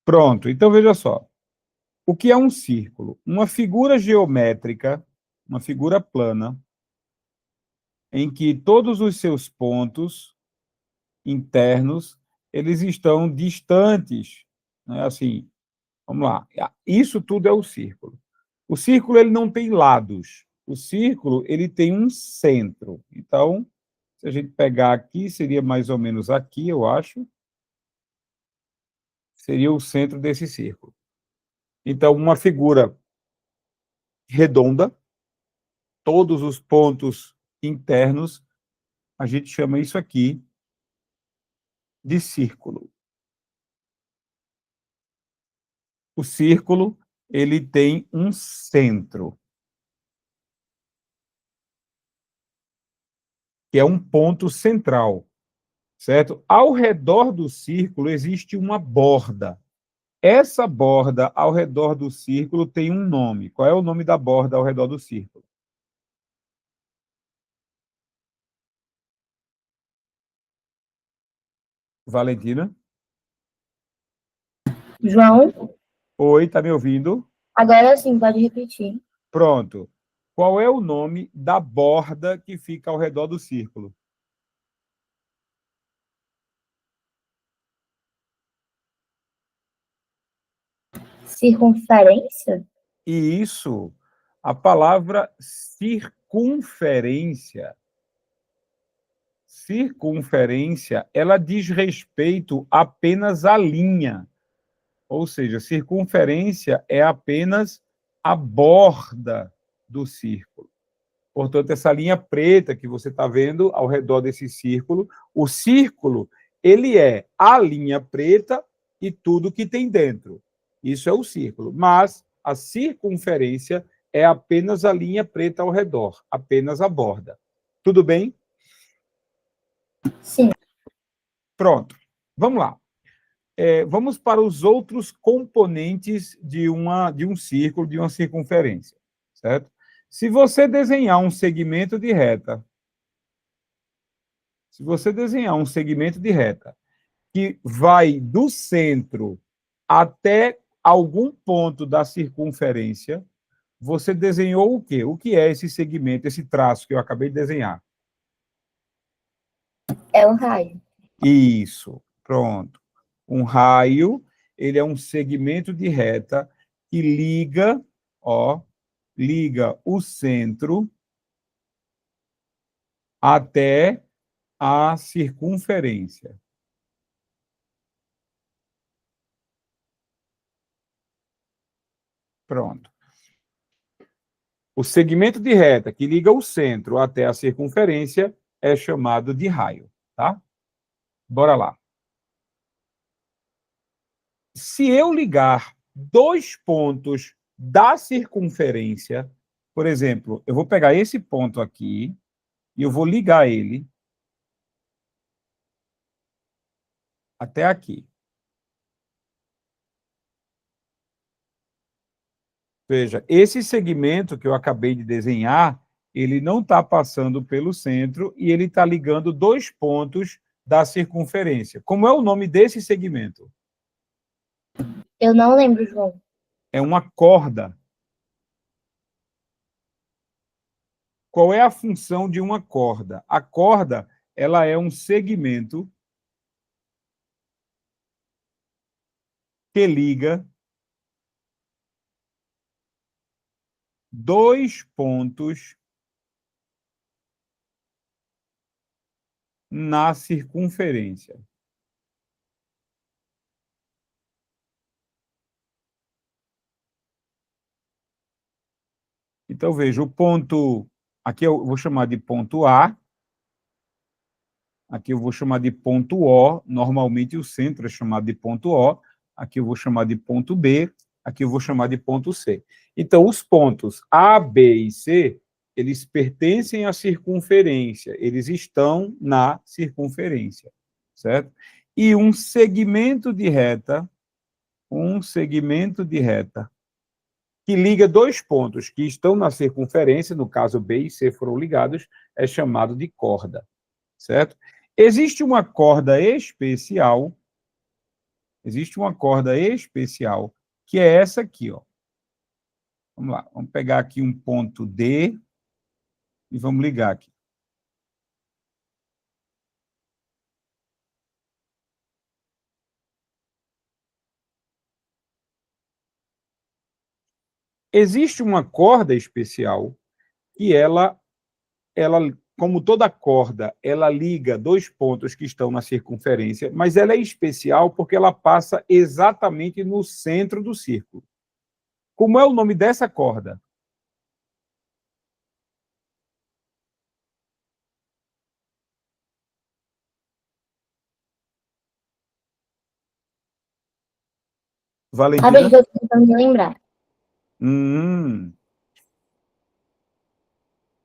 Pronto, então veja só. O que é um círculo? Uma figura geométrica, uma figura plana, em que todos os seus pontos internos, eles estão distantes, né? Assim, vamos lá. Isso tudo é o círculo. O círculo ele não tem lados. O círculo ele tem um centro. Então, se a gente pegar aqui, seria mais ou menos aqui, eu acho, seria o centro desse círculo. Então, uma figura redonda, todos os pontos internos, a gente chama isso aqui de círculo. O círculo, ele tem um centro, que é um ponto central, certo? Ao redor do círculo existe uma borda. Essa borda ao redor do círculo tem um nome. Qual é o nome da borda ao redor do círculo? Valentina? João, Oi, tá me ouvindo? agora sim, pode repetir. Pronto. Qual é o nome da borda que fica ao redor do círculo? Circunferência? E isso, a palavra circunferência. Circunferência, ela diz respeito apenas à linha. Ou seja, circunferência é apenas a borda do círculo. Portanto, essa linha preta que você está vendo ao redor desse círculo, o círculo, ele é a linha preta e tudo que tem dentro. Isso é o círculo. Mas a circunferência é apenas a linha preta ao redor, apenas a borda. Tudo bem? Sim. Pronto. Vamos lá. Vamos para os outros componentes de um círculo, de uma circunferência, certo? Se você desenhar um segmento de reta, que vai do centro até algum ponto da circunferência, você desenhou o quê? O que é esse segmento, esse traço que eu acabei de desenhar? É um raio. Isso, pronto. Um raio, ele é um segmento de reta que liga, liga o centro até a circunferência. Pronto. O segmento de reta que liga o centro até a circunferência é chamado de raio, tá? Bora lá. Se eu ligar dois pontos da circunferência, por exemplo, eu vou pegar esse ponto aqui e eu vou ligar ele até aqui. Veja, esse segmento que eu acabei de desenhar, ele não está passando pelo centro e ele está ligando dois pontos da circunferência. Como é o nome desse segmento? Eu não lembro, João. É uma corda. Qual é a função de uma corda? A corda, ela é um segmento que liga dois pontos na circunferência. Então, veja, o ponto... Aqui eu vou chamar de ponto A. Aqui eu vou chamar de ponto O. Normalmente o centro é chamado de ponto O. Aqui eu vou chamar de ponto B. Aqui eu vou chamar de ponto C. Então, os pontos A, B e C, eles pertencem à circunferência. Eles estão na circunferência, certo? E um segmento de reta que liga dois pontos que estão na circunferência, no caso B e C foram ligados, é chamado de corda, certo? Existe uma corda especial Existe uma corda especial, que é essa aqui, ó. Vamos lá, vamos pegar aqui um ponto D e vamos ligar aqui. Existe uma corda especial que ela, como toda corda, ela liga dois pontos que estão na circunferência, mas ela é especial porque ela passa exatamente no centro do círculo. Como é o nome dessa corda? Sabe Valentina? que eu tô tentando me lembrar. Hum,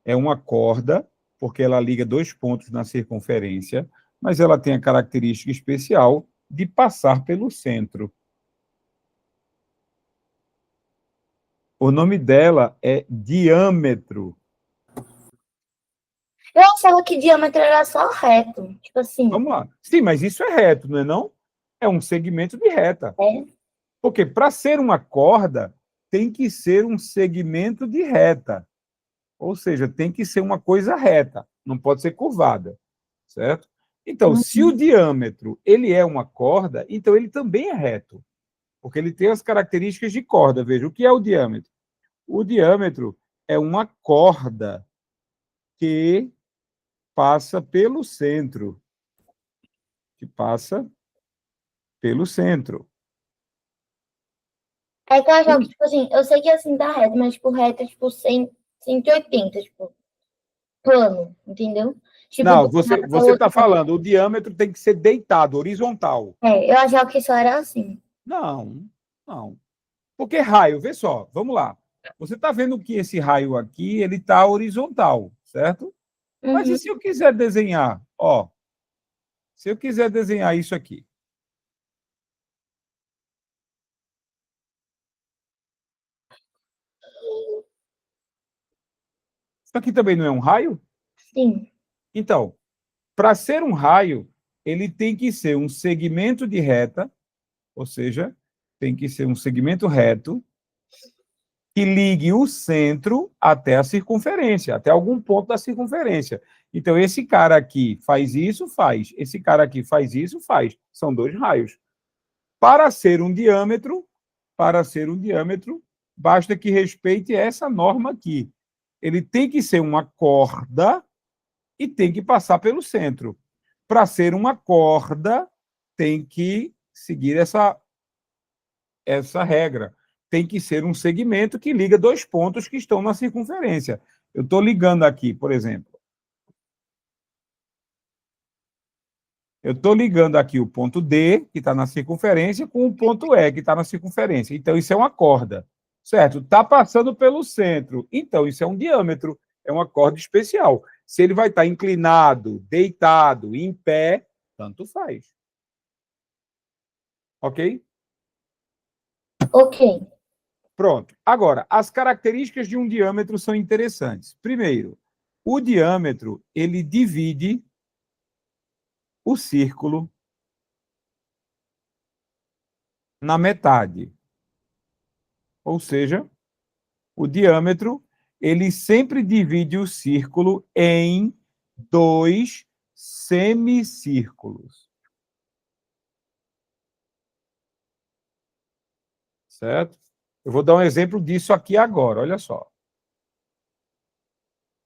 é uma corda, porque ela liga dois pontos na circunferência, mas ela tem a característica especial de passar pelo centro. O nome dela é diâmetro. Eu achava que diâmetro era só reto. Tipo assim, Vamos lá. Sim, mas isso é reto, não é não? É um segmento de reta. é? Porque para ser uma corda, tem que ser um segmento de reta. Ou seja, tem que ser uma coisa reta, não pode ser curvada, certo? Então, se o Uhum. diâmetro ele é uma corda, então ele também é reto, porque ele tem as características de corda. Veja, o que é o diâmetro? O diâmetro é uma corda que passa pelo centro, que passa pelo centro. É que eu achava que, tipo assim, eu sei que assim tá reto, mas tipo, reto é tipo 100, 180, tipo, plano, entendeu? Tipo, de Não, um lado pra você está outro. falando, o diâmetro tem que ser deitado, horizontal. É, eu achava que só era assim. Não, não. Porque raio, vê só, vamos lá. Você está vendo que esse raio aqui, ele está horizontal, certo? Mas e Uhum. se eu quiser desenhar? Ó, se eu quiser desenhar isso aqui. Isso aqui também não é um raio? Sim. Então, para ser um raio, ele tem que ser um segmento de reta, ou seja, tem que ser um segmento reto, que ligue o centro até a circunferência, até algum ponto da circunferência. Então, esse cara aqui faz isso, faz. Esse cara aqui faz isso, faz. São dois raios. Para ser um diâmetro, para ser um diâmetro, basta que respeite essa norma aqui. Ele tem que ser uma corda e tem que passar pelo centro. Para ser uma corda, tem que seguir essa regra. Tem que ser um segmento que liga dois pontos que estão na circunferência. Eu estou ligando aqui, por exemplo. Eu estou ligando aqui o ponto D, que está na circunferência, com o ponto E, que está na circunferência. Então, isso é uma corda, certo? Está passando pelo centro. Então, isso é um diâmetro, é uma corda especial. Se ele vai estar inclinado, deitado, em pé, tanto faz. Ok? Ok. Pronto. Agora, as características de um diâmetro são interessantes. Primeiro, o diâmetro, ele divide o círculo na metade. Ou seja, o diâmetro, ele sempre divide o círculo em dois semicírculos. Certo? Eu vou dar um exemplo disso aqui agora, olha só.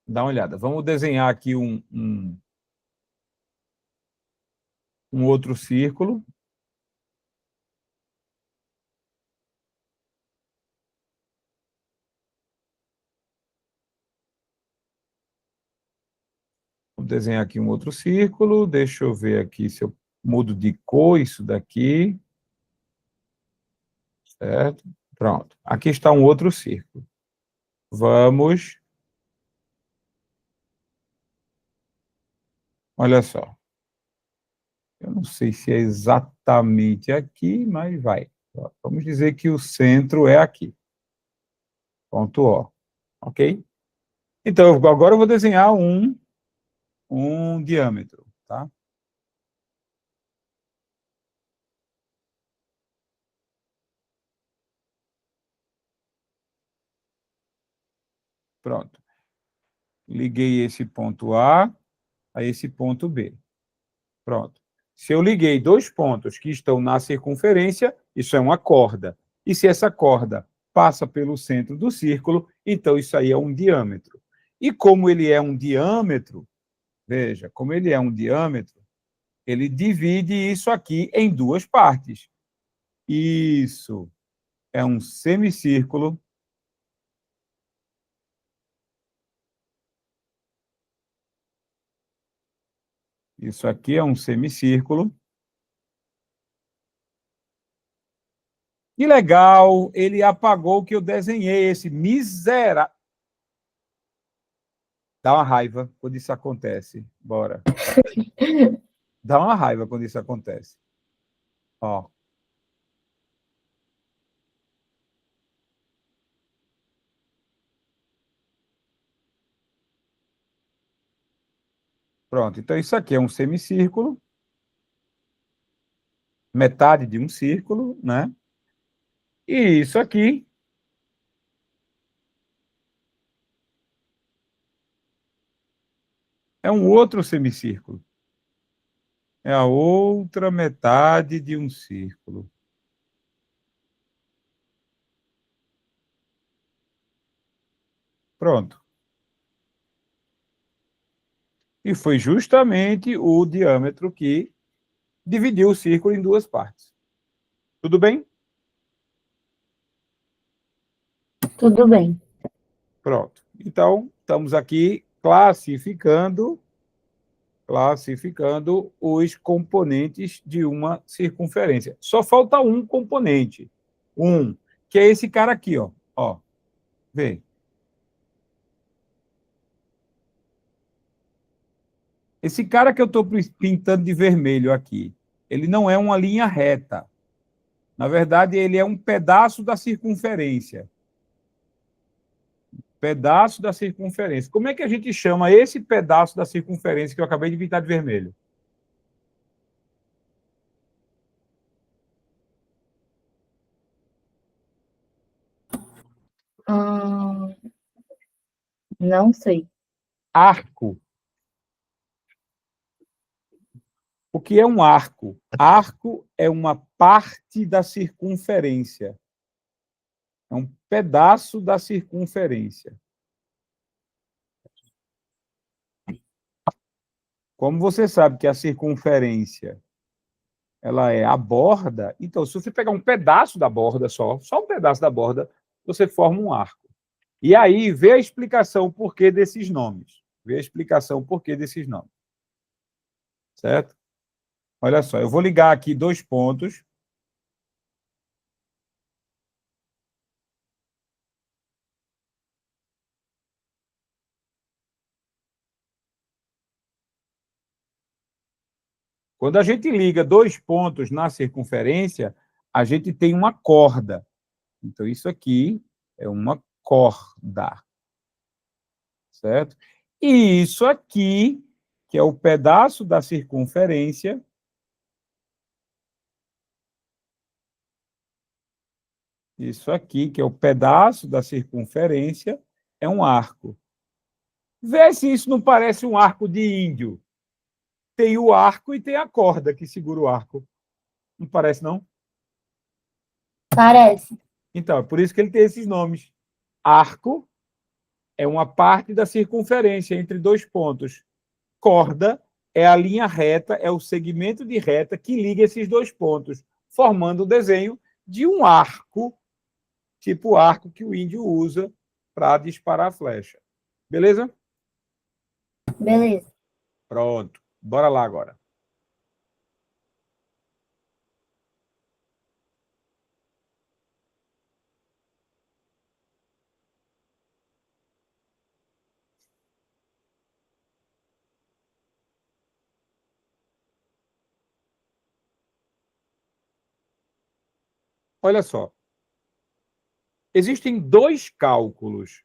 Dá uma olhada. Vamos desenhar aqui um outro círculo. Vou desenhar aqui um outro círculo. Deixa eu ver aqui se eu mudo de cor isso daqui. Certo? Pronto. Aqui está um outro círculo. Vamos. Olha só. Eu não sei se é exatamente aqui, mas vai. Vamos dizer que o centro é aqui. Ponto O. Ok? Então, agora eu vou desenhar um diâmetro. Tá? Pronto. Liguei esse ponto A a esse ponto B. Pronto. Se eu liguei dois pontos que estão na circunferência, isso é uma corda. E se essa corda passa pelo centro do círculo, então isso aí é um diâmetro. E como ele é um diâmetro, veja, como ele é um diâmetro, ele divide isso aqui em duas partes. Isso é um semicírculo. Isso aqui é um semicírculo. Que legal, ele apagou o que eu desenhei, esse miserável. Dá uma raiva quando isso acontece. Bora. Dá uma raiva quando isso acontece. Ó. Pronto, então isso aqui é um semicírculo, metade de um círculo, né? E isso aqui é um outro semicírculo. É a outra metade de um círculo. Pronto. E foi justamente o diâmetro que dividiu o círculo em duas partes. Tudo bem? Tudo bem. Pronto. Então, estamos aqui classificando os componentes de uma circunferência. Só falta um componente. Que é esse cara aqui, ó. Ó. Vê. Esse cara que eu estou pintando de vermelho aqui, ele não é uma linha reta. Na verdade, ele é um pedaço da circunferência. Pedaço da circunferência. Como é que a gente chama esse pedaço da circunferência que eu acabei de pintar de vermelho? Não sei. Arco. O que é um arco? Arco é uma parte da circunferência. É um pedaço da circunferência. Como você sabe que a circunferência ela é a borda, então se você pegar um pedaço da borda só um pedaço da borda, você forma um arco. E aí vê a explicação porquê desses nomes. Vê a explicação porquê desses nomes. Certo? Olha só, eu vou ligar aqui dois pontos. Quando a gente liga dois pontos na circunferência, a gente tem uma corda. Então, isso aqui é uma corda. Certo? E isso aqui, que é o pedaço da circunferência, isso aqui, que é o pedaço da circunferência, é um arco. Vê se isso não parece um arco de índio. Tem o arco e tem a corda que segura o arco. Não parece, não? Parece. Então, é por isso que ele tem esses nomes. Arco é uma parte da circunferência entre dois pontos. Corda é a linha reta, é o segmento de reta que liga esses dois pontos, formando o desenho de um arco, tipo o arco que o índio usa para disparar a flecha. Beleza? Beleza. Pronto. Bora lá agora. Olha só. Existem dois cálculos,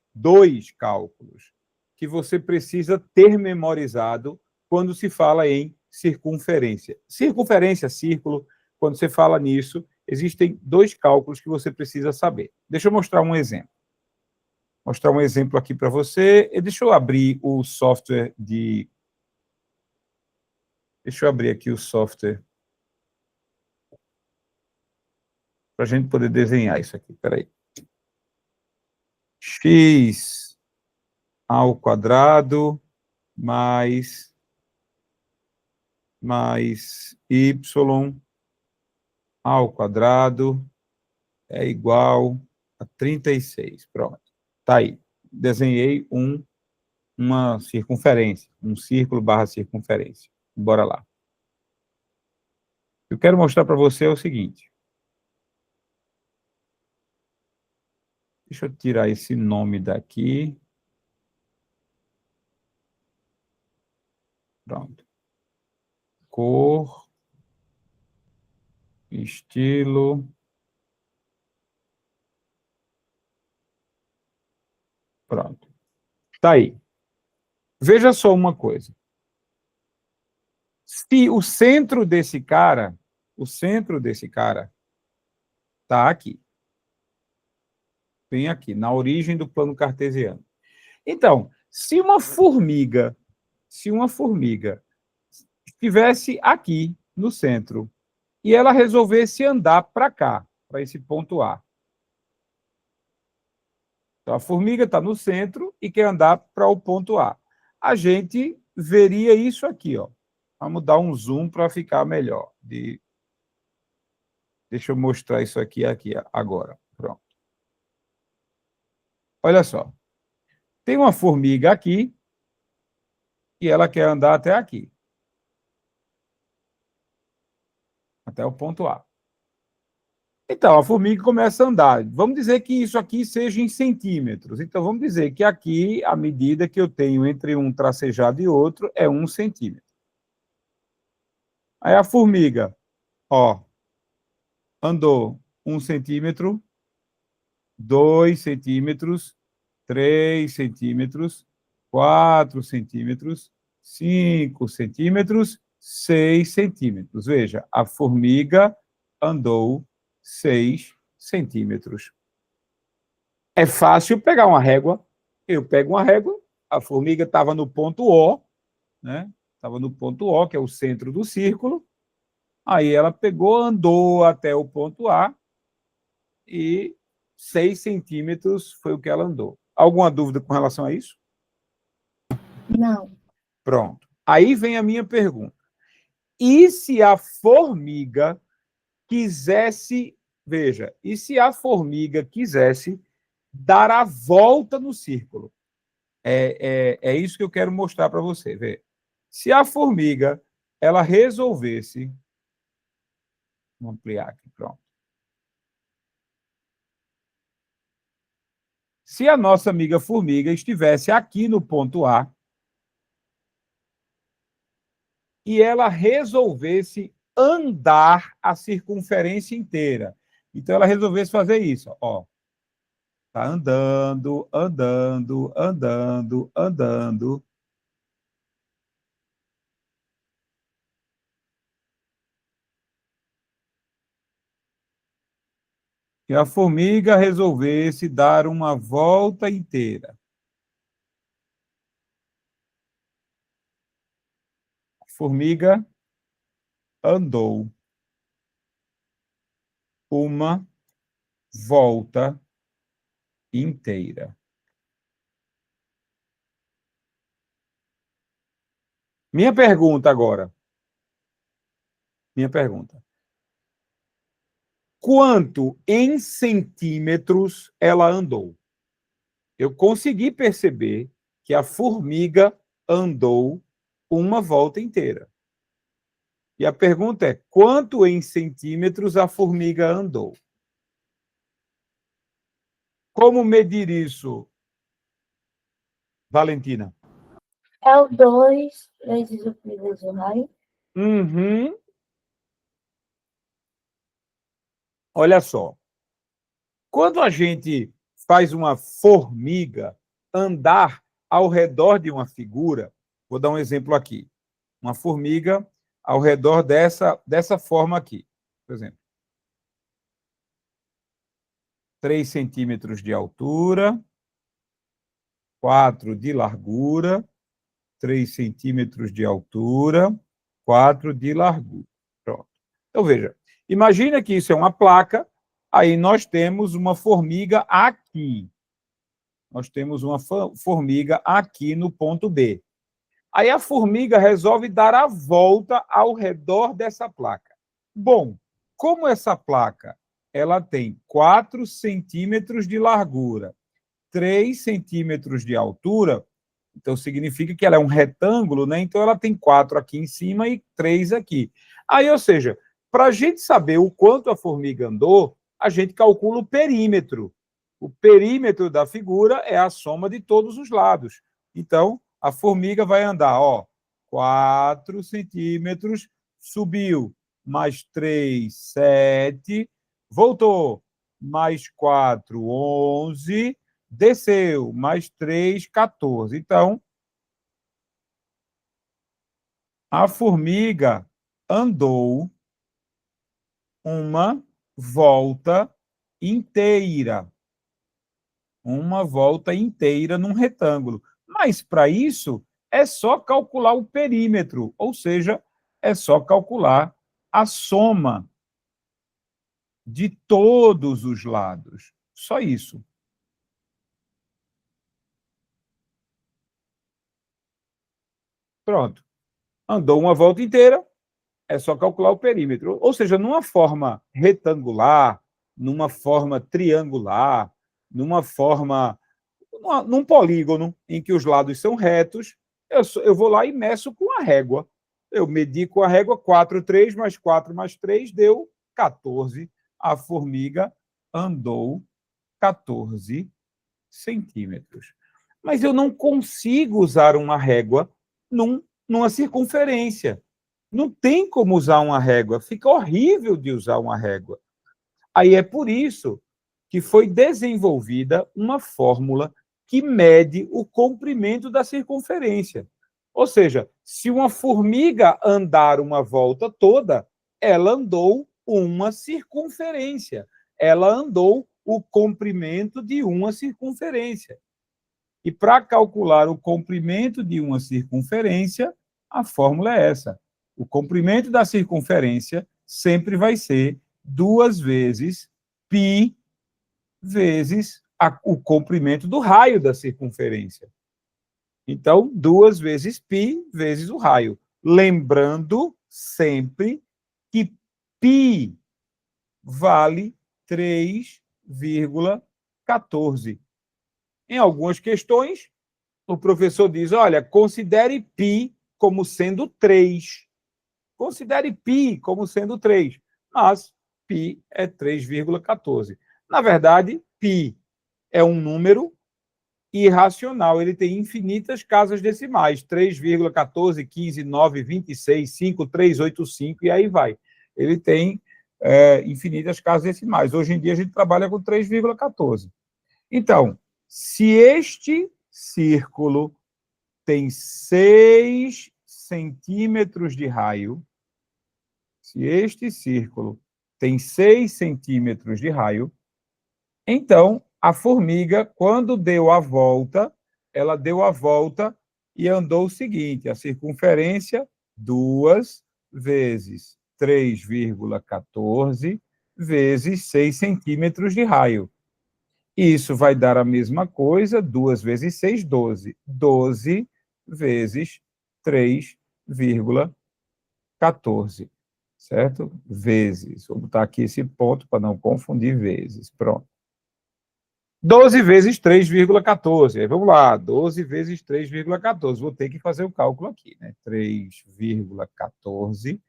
que você precisa ter memorizado quando se fala em circunferência. Circunferência, círculo, quando você fala nisso, existem dois cálculos que você precisa saber. Deixa eu mostrar um exemplo. Mostrar um exemplo aqui para você. Deixa eu abrir o software de... Deixa eu abrir aqui o software para a gente poder desenhar isso aqui. Espera aí. X ao quadrado mais y ao quadrado é igual a 36. Pronto. Está aí. Desenhei uma circunferência, um círculo barra circunferência. Bora lá. Eu quero mostrar para você o seguinte. Deixa eu tirar esse nome daqui. Pronto. Cor, estilo. Pronto. Tá aí. Veja só uma coisa. Se o centro desse cara está aqui. Bem aqui, na origem do plano cartesiano. Então, se uma formiga estivesse aqui no centro e ela resolvesse andar para cá, para esse ponto A. Então, a formiga está no centro e quer andar para o ponto A. A gente veria isso aqui, ó. Vamos dar um zoom para ficar melhor. Deixa eu mostrar isso aqui agora. Pronto. Olha só. Tem uma formiga aqui e ela quer andar até aqui. Até o ponto A. Então, a formiga começa a andar. Vamos dizer que isso aqui seja em centímetros. Então, vamos dizer que aqui, a medida que eu tenho entre um tracejado e outro é 1 centímetro. Aí a formiga, ó, andou 1 centímetro, 2 centímetros, 3 centímetros, 4 centímetros, 5 centímetros, 6 centímetros. Veja, a formiga andou 6 centímetros. É fácil pegar uma régua. Eu pego uma régua, a formiga estava no ponto O, né? Estava no ponto O, que é o centro do círculo. Aí ela pegou, andou até o ponto A e 6 centímetros foi o que ela andou. Alguma dúvida com relação a isso? Não. Pronto. Aí vem a minha pergunta. E se a formiga quisesse, veja, e se a formiga quisesse dar a volta no círculo? É isso que eu quero mostrar para você. Vê. Se a formiga ela resolvesse... Vamos ampliar aqui, pronto. Se a nossa amiga formiga estivesse aqui no ponto A e ela resolvesse andar a circunferência inteira. Então, ela resolvesse fazer isso, ó. Tá andando, andando, andando, andando. E a formiga resolvesse dar uma volta inteira. A formiga andou uma volta inteira. Minha pergunta agora. Minha pergunta. Quanto em centímetros ela andou? Eu consegui perceber que a formiga andou uma volta inteira. E a pergunta é, quanto em centímetros a formiga andou? Como medir isso, Valentina? É o 2 vezes o pi vezes o raio. Uhum. Olha só. Quando a gente faz uma formiga andar ao redor de uma figura, vou dar um exemplo aqui. Uma formiga ao redor dessa forma aqui, por exemplo. 3 centímetros de altura, 4 de largura, 3 centímetros de altura, 4 de largura. Pronto. Então, veja, imagina que isso é uma placa, aí nós temos uma formiga aqui. Nós temos uma formiga aqui no ponto B. Aí a formiga resolve dar a volta ao redor dessa placa. Bom, como essa placa ela tem 4 centímetros de largura, 3 centímetros de altura, então significa que ela é um retângulo, né? Então ela tem 4 aqui em cima e 3 aqui. Aí, ou seja, para a gente saber o quanto a formiga andou, a gente calcula o perímetro. O perímetro da figura é a soma de todos os lados. Então, a formiga vai andar, ó, 4 centímetros, subiu, mais 3, 7, voltou, mais 4, 11, desceu, mais 3, 14. Então, a formiga andou uma volta inteira. Uma volta inteira num retângulo. Mas, para isso, é só calcular o perímetro, ou seja, é só calcular a soma de todos os lados. Só isso. Pronto. Andou uma volta inteira, é só calcular o perímetro. Ou seja, numa forma retangular, numa forma triangular, numa forma, num polígono em que os lados são retos, eu vou lá e meço com a régua. Eu medi com a régua 4, 3 mais 4 mais 3 deu 14. A formiga andou 14 centímetros. Mas eu não consigo usar uma régua numa circunferência. Não tem como usar uma régua, fica horrível de usar uma régua. Aí é por isso que foi desenvolvida uma fórmula que mede o comprimento da circunferência. Ou seja, se uma formiga andar uma volta toda, ela andou uma circunferência. Ela andou o comprimento de uma circunferência. E para calcular o comprimento de uma circunferência, a fórmula é essa. O comprimento da circunferência sempre vai ser 2 vezes π vezes o comprimento do raio da circunferência. Então, 2 vezes π vezes o raio. Lembrando sempre que π vale 3,14. Em algumas questões, o professor diz, olha, considere π como sendo 3. Considere π como sendo 3. Mas π é 3,14. Na verdade, π é um número irracional. Ele tem infinitas casas decimais. 3,14, 15, 9, 26, 5, 3, 8, 5, e aí vai. Ele tem infinitas casas decimais. Hoje em dia, a gente trabalha com 3,14. Então, se este círculo tem 6 centímetros de raio, se este círculo tem 6 centímetros de raio, então a formiga, quando deu a volta, ela deu a volta e andou o seguinte: a circunferência, 2 vezes 3,14 vezes 6 centímetros de raio. Isso vai dar a mesma coisa, 2 vezes 6, 12. 12 vezes 3,14, certo? Vezes. Vou botar aqui esse ponto para não confundir vezes. Pronto. 12 vezes 3,14. Aí vamos lá, 12 vezes 3,14. Vou ter que fazer o cálculo aqui, né? 3,14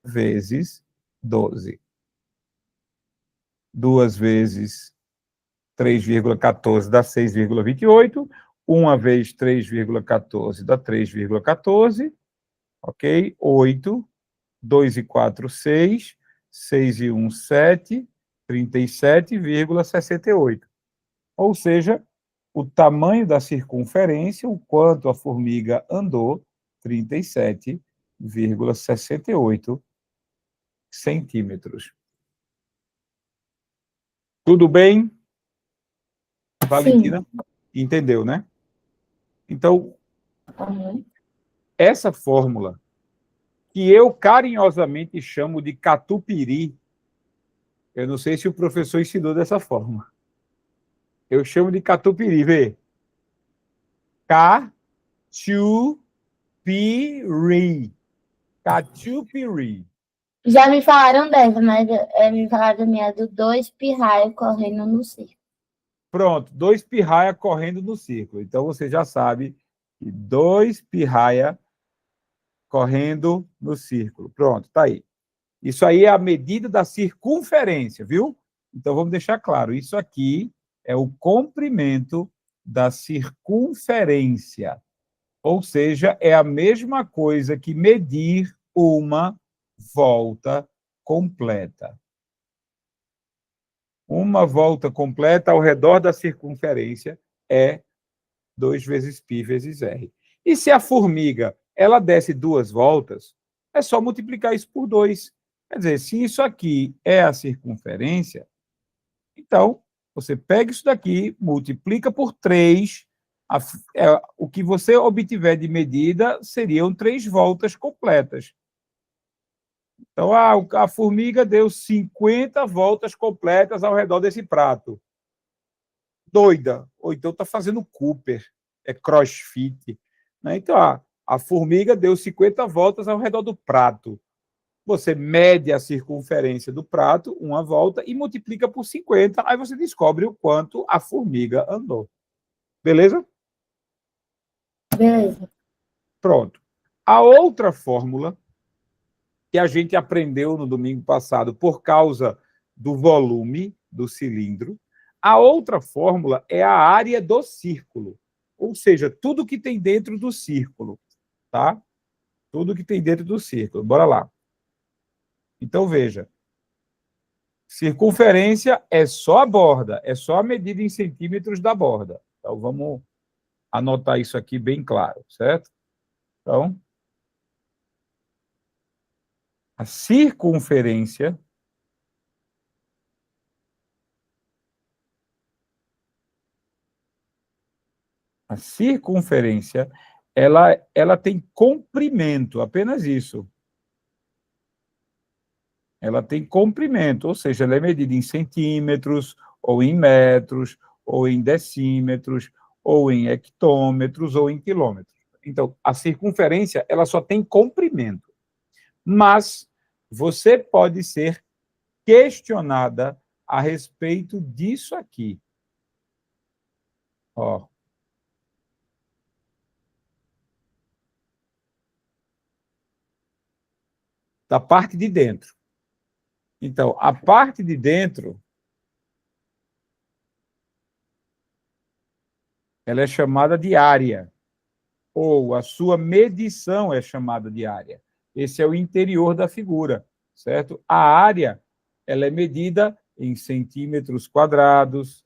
vezes 12. 2 vezes 3,14 dá 6,28. 1 vezes 3,14 dá 3,14. Ok? 8. 2 e 4, 6. 6 e 1, 7. 37,68. Ou seja, o tamanho da circunferência, o quanto a formiga andou, 37,68 centímetros. Tudo bem? Valentina? Sim. Entendeu, né? Então, Uhum. essa fórmula, que eu carinhosamente chamo de catupiry, eu não sei se o professor ensinou dessa forma. Eu chamo de catupiry, vê? Catupiry. Catupiry. Já me falaram dessa, mas me falaram da minha do 2 pirraia correndo no circo. Pronto, 2 pirraia correndo no círculo. Então, você já sabe que 2 pirraia correndo no círculo. Pronto, tá aí. Isso aí é a medida da circunferência, viu? Então, vamos deixar claro, isso aqui é o comprimento da circunferência. Ou seja, é a mesma coisa que medir uma volta completa. Uma volta completa ao redor da circunferência é 2 vezes π vezes r. E se a formiga ela desce 2 voltas, é só multiplicar isso por 2. Quer dizer, se isso aqui é a circunferência, então você pega isso daqui, multiplica por 3, o que você obtiver de medida seriam 3 voltas completas. Então, a formiga deu 50 voltas completas ao redor desse prato. Doida. Ou então está fazendo Cooper, é crossfit. Né? Então, a formiga deu 50 voltas ao redor do prato. Você mede a circunferência do prato, uma volta, e multiplica por 50, aí você descobre o quanto a formiga andou. Beleza? Beleza. Pronto. A outra fórmula que a gente aprendeu no domingo passado por causa do volume do cilindro, a outra fórmula é a área do círculo, ou seja, tudo que tem dentro do círculo, tá? Tudo que tem dentro do círculo. Bora lá. Então, veja. Circunferência é só a borda, é só a medida em centímetros da borda. Então, vamos anotar isso aqui bem claro, certo? Então, a circunferência ela tem comprimento, apenas isso. Ela tem comprimento, ou seja, ela é medida em centímetros, ou em metros, ou em decímetros, ou em hectômetros, ou em quilômetros. Então, a circunferência, ela só tem comprimento. Mas você pode ser questionada a respeito disso aqui. Ó. Da parte de dentro. Então, a parte de dentro, ela é chamada de área, ou a sua medição é chamada de área. Esse é o interior da figura, certo? A área, ela é medida em centímetros quadrados,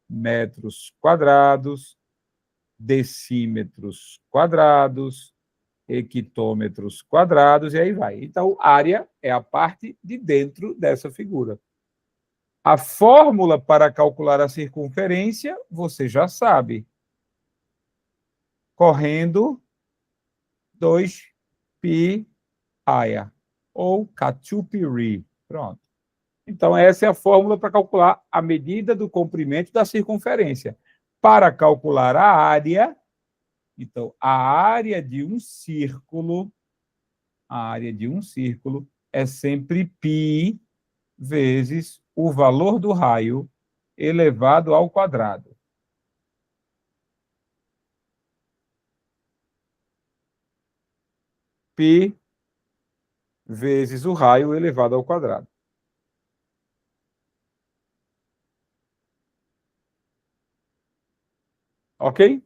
metros quadrados, decímetros quadrados, hectômetros quadrados, e aí vai. Então, área é a parte de dentro dessa figura. A fórmula para calcular a circunferência, você já sabe. Correndo 2π Aya, ou Catupiry. Pronto. Então, essa é a fórmula para calcular a medida do comprimento da circunferência. Para calcular a área, então, a área de um círculo é sempre π vezes o valor do raio elevado ao quadrado. Π vezes o raio elevado ao quadrado. Ok?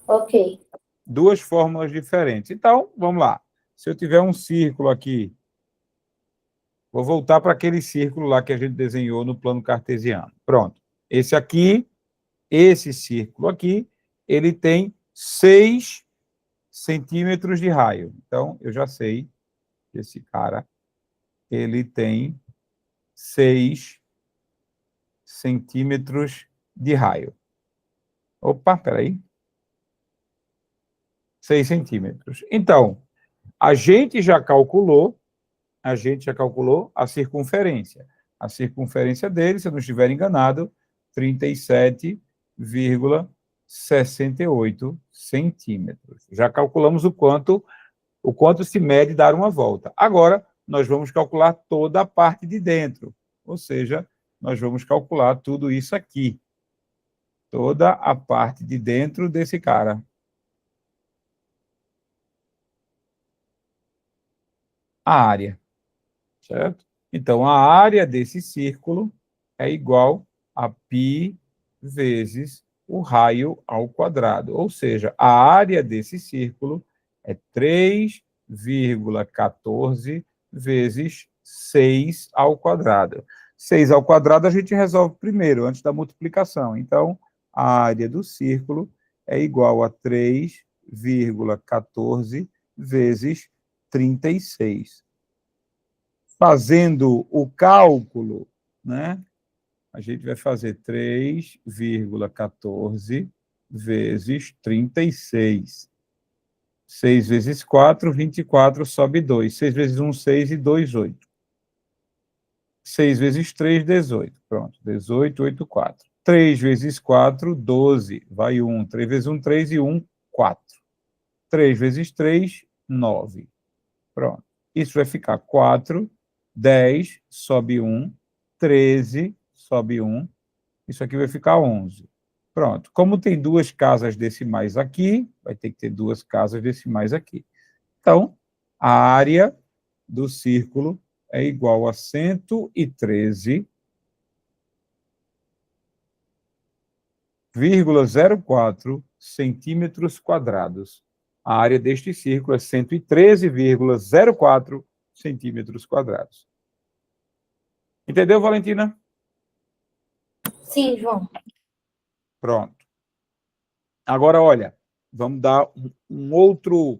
Ok. Duas fórmulas diferentes. Então, vamos lá. Se eu tiver um círculo aqui, vou voltar para aquele círculo lá que a gente desenhou no plano cartesiano. Pronto. Esse aqui, esse círculo aqui, ele tem 6 centímetros de raio. Então, eu já sei que esse cara, ele tem 6 centímetros de raio. Opa, peraí. 6 centímetros. Então, a gente já calculou a circunferência. A circunferência dele, se eu não estiver enganado, 37,68 centímetros. Já calculamos o quanto se mede dar uma volta. Agora, nós vamos calcular toda a parte de dentro, ou seja, nós vamos calcular tudo isso aqui, toda a parte de dentro desse cara. A área, certo? Então, a área desse círculo é igual a π vezes o raio ao quadrado, ou seja, a área desse círculo é 3,14 vezes 6 ao quadrado. 6 ao quadrado a gente resolve primeiro, antes da multiplicação. Então, a área do círculo é igual a 3,14 vezes 36. Fazendo o cálculo, né? A gente vai fazer 3,14 vezes 36. 6 vezes 4, 24, sobe 2. 6 vezes 1, 6 e 2, 8. 6 vezes 3, 18. Pronto, 18, 8, 4. 3 vezes 4, 12. Vai 1. 3 vezes 1, 3 e 1, 4. 3 vezes 3, 9. Pronto. Isso vai ficar 4, 10, sobe 1, 13, sobe 1. Isso aqui vai ficar 11. Pronto. Como tem duas casas decimais aqui, vai ter que ter duas casas decimais aqui. Então, a área do círculo é igual a 113,04 centímetros quadrados. A área deste círculo é 113,04 centímetros quadrados. Entendeu, Valentina? Sim, João. Pronto. Agora, olha, vamos dar um outro...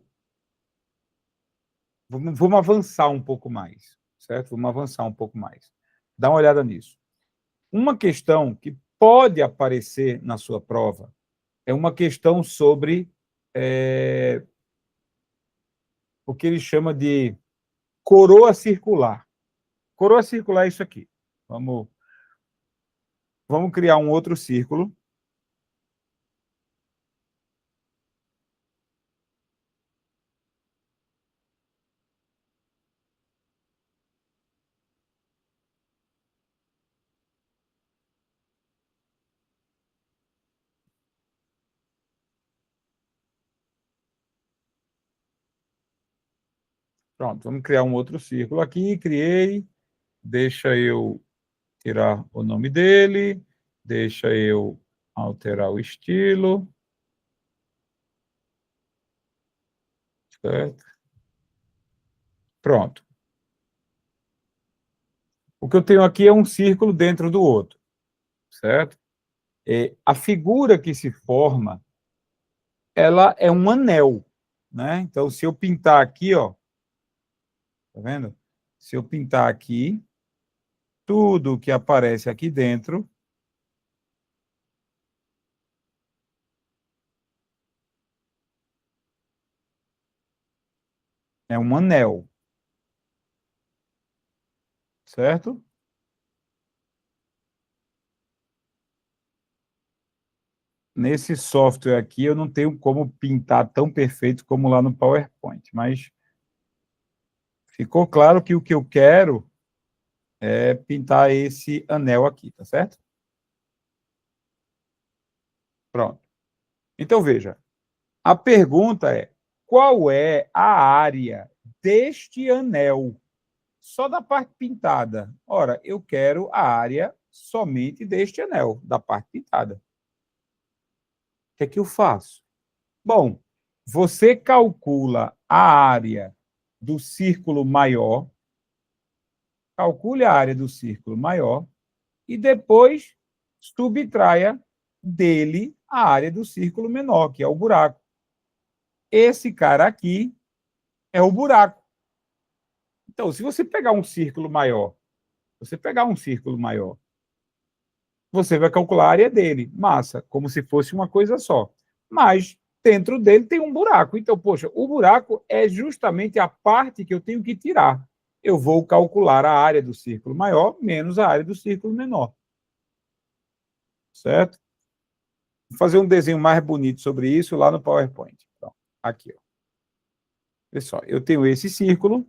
Vamos avançar um pouco mais, certo? Vamos avançar um pouco mais. Dá uma olhada nisso. Uma questão que pode aparecer na sua prova é uma questão sobre o que ele chama de coroa circular. Coroa circular é isso aqui. Vamos criar um outro círculo. Pronto, vamos criar um outro círculo aqui. Criei. Deixa eu tirar o nome dele. Deixa eu alterar o estilo. Certo? Pronto. O que eu tenho aqui é um círculo dentro do outro, certo? A figura que se forma, ela é um anel, né? Então, se eu pintar aqui, ó, tá vendo? Se eu pintar aqui, tudo que aparece aqui dentro é um anel, certo? Nesse software aqui, eu não tenho como pintar tão perfeito como lá no PowerPoint, mas ficou claro que o que eu quero é pintar esse anel aqui, tá certo? Pronto. Então, veja, a pergunta é, qual é a área deste anel? Só da parte pintada. Ora, eu quero a área somente deste anel, da parte pintada. O que é que eu faço? Bom, você calcula a área do círculo maior, calcule a área do círculo maior e depois subtraia dele a área do círculo menor, que é o buraco. Esse cara aqui é o buraco. Então, se você pegar um círculo maior, você vai calcular a área dele, massa, como se fosse uma coisa só. Mas, dentro dele tem um buraco. Então, poxa, o buraco é justamente a parte que eu tenho que tirar. Eu vou calcular a área do círculo maior menos a área do círculo menor. Certo? Vou fazer um desenho mais bonito sobre isso lá no PowerPoint. Então, aqui, ó. Pessoal, eu tenho esse círculo.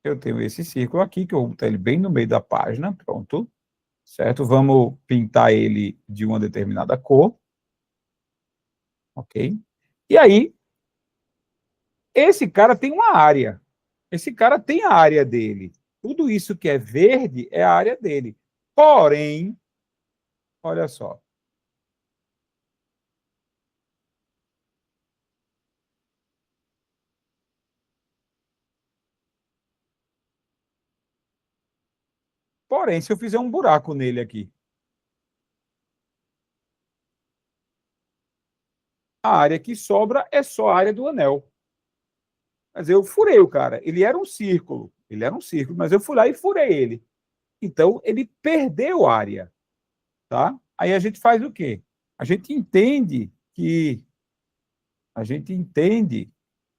Eu tenho esse círculo aqui, que eu vou botar ele bem no meio da página. Pronto. Certo? Vamos pintar ele de uma determinada cor. Ok? E aí, esse cara tem uma área. Esse cara tem a área dele. Tudo isso que é verde é a área dele. Porém, olha só. Porém, se eu fizer um buraco nele aqui, a área que sobra é só a área do anel. Mas eu furei o cara. Ele era um círculo. Ele era um círculo, mas eu fui lá e furei ele. Então, ele perdeu área. Tá? Aí a gente faz o quê? A gente entende que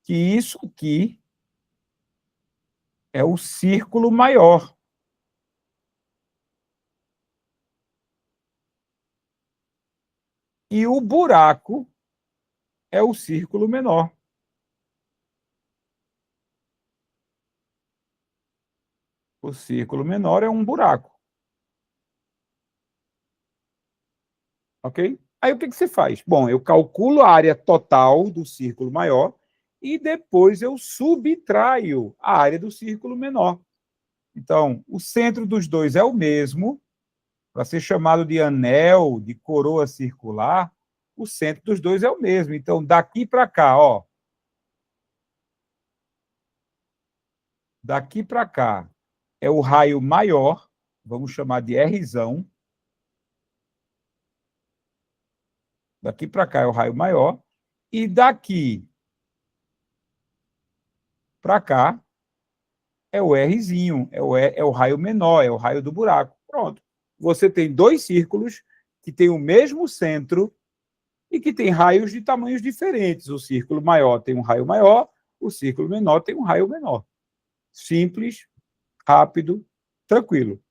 isso aqui é o círculo maior. E o buraco é o círculo menor. O círculo menor é um buraco. Ok? Aí o que você faz? Bom, eu calculo a área total do círculo maior e depois eu subtraio a área do círculo menor. Então, o centro dos dois é o mesmo. Para ser chamado de anel, de coroa circular, o centro dos dois é o mesmo. Então, daqui para cá, ó. Daqui para cá é o raio maior, vamos chamar de Rzão. Daqui para cá é o raio maior. E daqui para cá é o Rzinho, é o raio menor, é o raio do buraco. Pronto. Você tem dois círculos que têm o mesmo centro e que têm raios de tamanhos diferentes. O círculo maior tem um raio maior, o círculo menor tem um raio menor. Simples, rápido, tranquilo,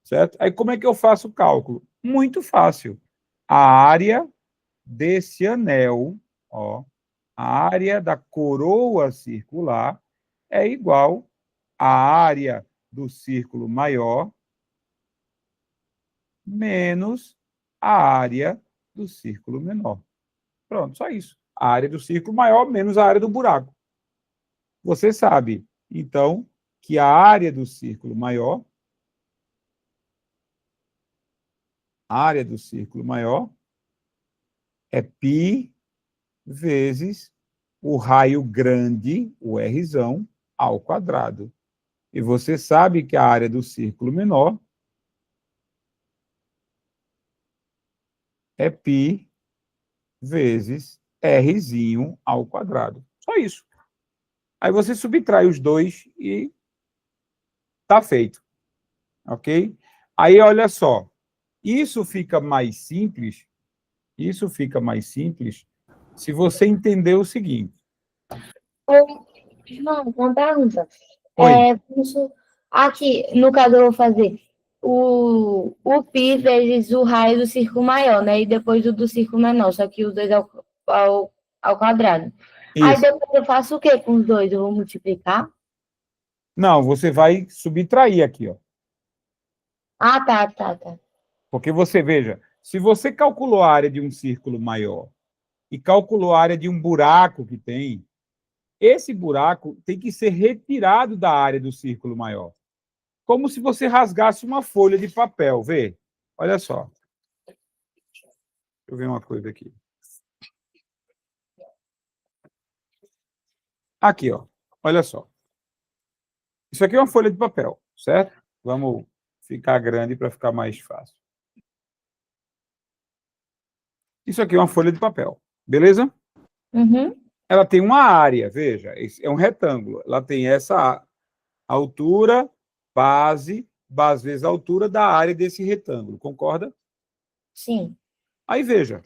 certo? Aí como é que eu faço o cálculo? Muito fácil. A área desse anel, ó, a área da coroa circular é igual à área do círculo maior menos a área do círculo menor. Pronto, só isso. A área do círculo maior menos a área do buraco. Você sabe, então, que a área do círculo maior, é π vezes o raio grande, o Rzão, ao quadrado. E você sabe que a área do círculo menor é π vezes Rzinho ao quadrado. Só isso. Aí você subtrai os dois e está feito. Ok? Aí, olha só. Isso fica mais simples se você entender o seguinte. João, uma pergunta. Oi. Aqui, no caso, eu vou fazer o π vezes o raio do círculo maior, né? E depois o do círculo menor, só que os dois ao quadrado. Aí Isso. depois eu faço o quê com os dois? Eu vou multiplicar? Não, você vai subtrair aqui, ó. Ah, tá. Porque você, veja, se você calculou a área de um círculo maior e calculou a área de um buraco que tem, esse buraco tem que ser retirado da área do círculo maior. Como se você rasgasse uma folha de papel, vê? Olha só. Deixa eu ver uma coisa aqui. Aqui, ó. Olha só. Isso aqui é uma folha de papel, certo? Vamos ficar grande para ficar mais fácil. Isso aqui é uma folha de papel, beleza? Uhum. Ela tem uma área, veja, é um retângulo. Ela tem essa altura, base vezes a altura da área desse retângulo, concorda? Sim. Aí veja.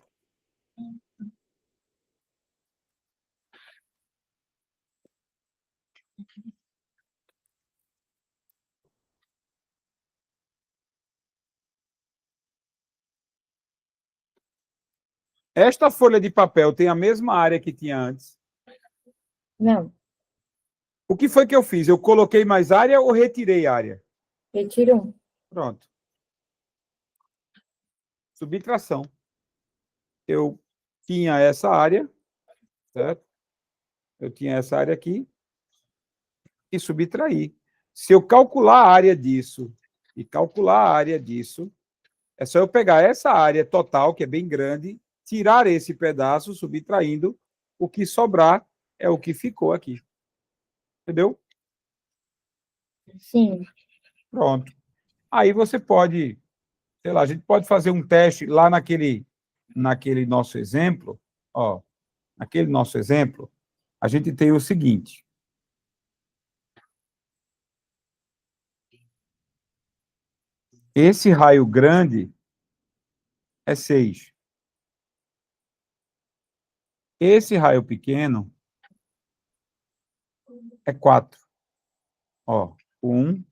Esta folha de papel tem a mesma área que tinha antes? Não. O que foi que eu fiz? Eu coloquei mais área ou retirei área? Retirou. Pronto. Subtração. Eu tinha essa área, certo? Eu tinha essa área aqui e subtraí. Se eu calcular a área disso e calcular a área disso, é só eu pegar essa área total, que é bem grande, tirar esse pedaço, subtraindo, o que sobrar é o que ficou aqui. Entendeu? Sim. Pronto. Aí você pode, sei lá, a gente pode fazer um teste lá naquele nosso exemplo, ó, naquele nosso exemplo, a gente tem o seguinte. Esse raio grande é 6. Esse raio pequeno é 4. Ó, 1,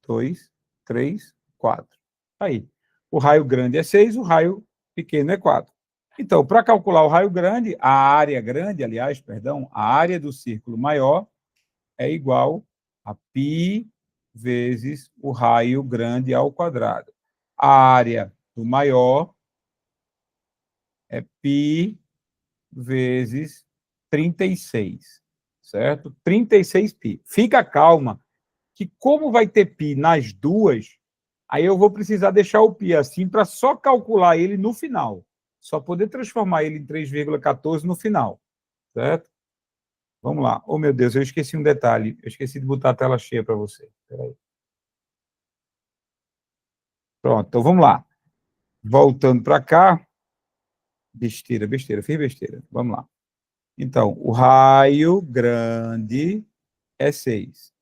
2, 3, 4. Aí. O raio grande é 6, o raio pequeno é 4. Então, para calcular o raio grande, a área grande, aliás, perdão, a área do círculo maior é igual a π vezes o raio grande ao quadrado. A área do maior é π vezes 36, certo? 36π. Fica calma, que como vai ter π nas duas, aí eu vou precisar deixar o π assim para só calcular ele no final. Só poder transformar ele em 3,14 no final, certo? Vamos lá. Oh, meu Deus, eu esqueci um detalhe. Eu esqueci de botar a tela cheia para você. Peraí. Pronto, então vamos lá. Voltando para cá. Besteira, besteira, fiz besteira. Vamos lá. Então, o raio grande é 6.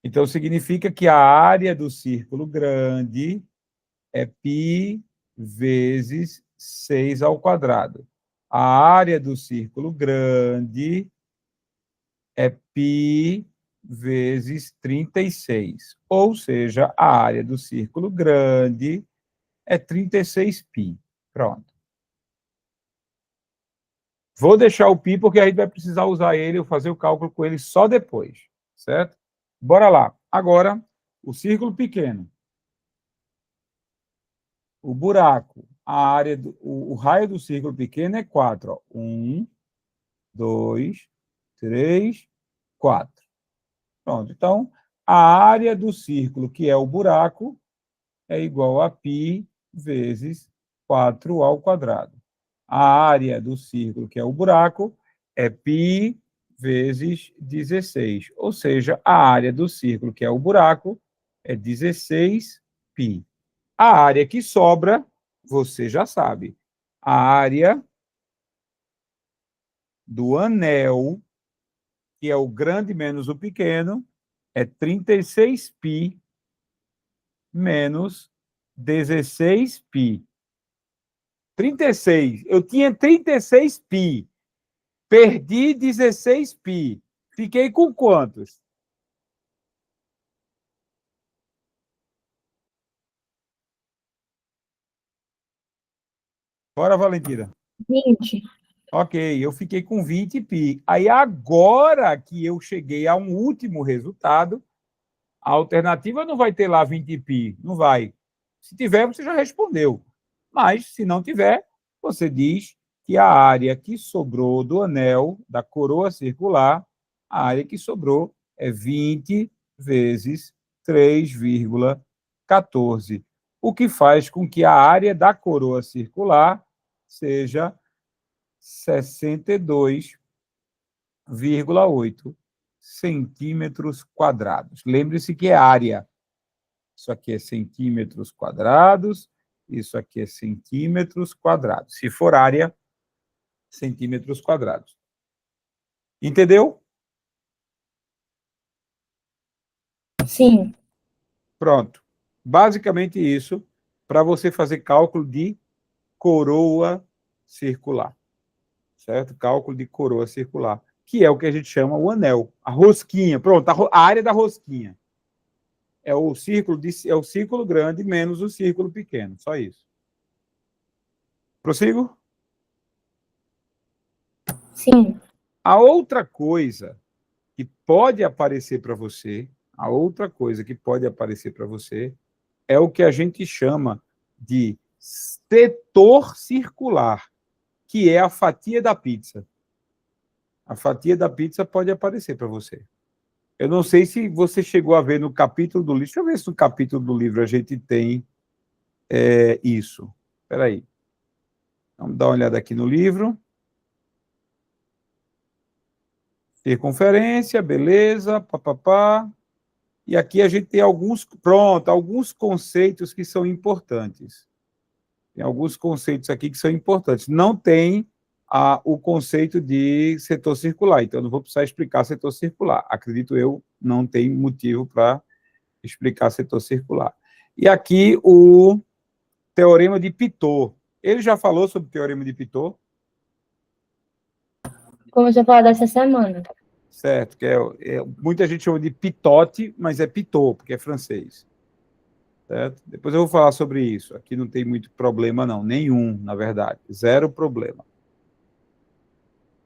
Então, significa que a área do círculo grande é π vezes 6 ao quadrado. A área do círculo grande é π vezes 36. Ou seja, a área do círculo grande é 36π. Pronto. Vou deixar o π porque a gente vai precisar usar ele, ou fazer o cálculo com ele só depois, certo? Bora lá. Agora, o círculo pequeno. O buraco, a área o raio do círculo pequeno é 4. 1, 2, 3, 4. Pronto. Então, a área do círculo, que é o buraco, é igual a π vezes 4 ao quadrado. A área do círculo, que é o buraco, é π vezes 16. Ou seja, a área do círculo, que é o buraco, é 16π. A área que sobra, você já sabe. A área do anel, que é o grande menos o pequeno, é 36π menos 16π. 36. Eu tinha 36π. Perdi 16π. Fiquei com quantos? Bora, Valentina. 20. Ok, eu fiquei com 20π. Aí, agora que eu cheguei a um último resultado, a alternativa não vai ter lá 20π, não vai. Se tiver, você já respondeu. Mas, se não tiver, você diz que a área que sobrou do anel, da coroa circular, a área que sobrou é 20 vezes 3,14, o que faz com que a área da coroa circular seja 62,8 centímetros quadrados. Lembre-se que é área. Isso aqui é centímetros quadrados, isso aqui é centímetros quadrados. Se for área, centímetros quadrados. Entendeu? Sim. Pronto. Basicamente isso, para você fazer cálculo de coroa circular, certo? Cálculo de coroa circular, que é o que a gente chama o anel, a rosquinha. Pronto, a área da rosquinha. É o círculo grande menos o círculo pequeno, só isso. Prossigo? Sim. A outra coisa que pode aparecer para você, é o que a gente chama de setor circular, que é a fatia da pizza. A fatia da pizza pode aparecer para você. Eu não sei se você chegou a ver no capítulo do livro. Deixa eu ver se no capítulo do livro a gente tem isso. Espera aí. Vamos dar uma olhada aqui no livro. Circunferência, beleza, papapá. E aqui a gente tem alguns conceitos que são importantes. Tem alguns conceitos aqui que são importantes. Não tem o conceito de setor circular, então eu não vou precisar explicar setor circular. Acredito eu, não tem motivo para explicar setor circular. E aqui o teorema de Pitot. Ele já falou sobre o teorema de Pitot? Começou a falar dessa semana. Certo, que muita gente chama de Pitote, mas é Pitot, porque é francês. Certo? Depois eu vou falar sobre isso. Aqui não tem muito problema, não. Nenhum, na verdade. Zero problema.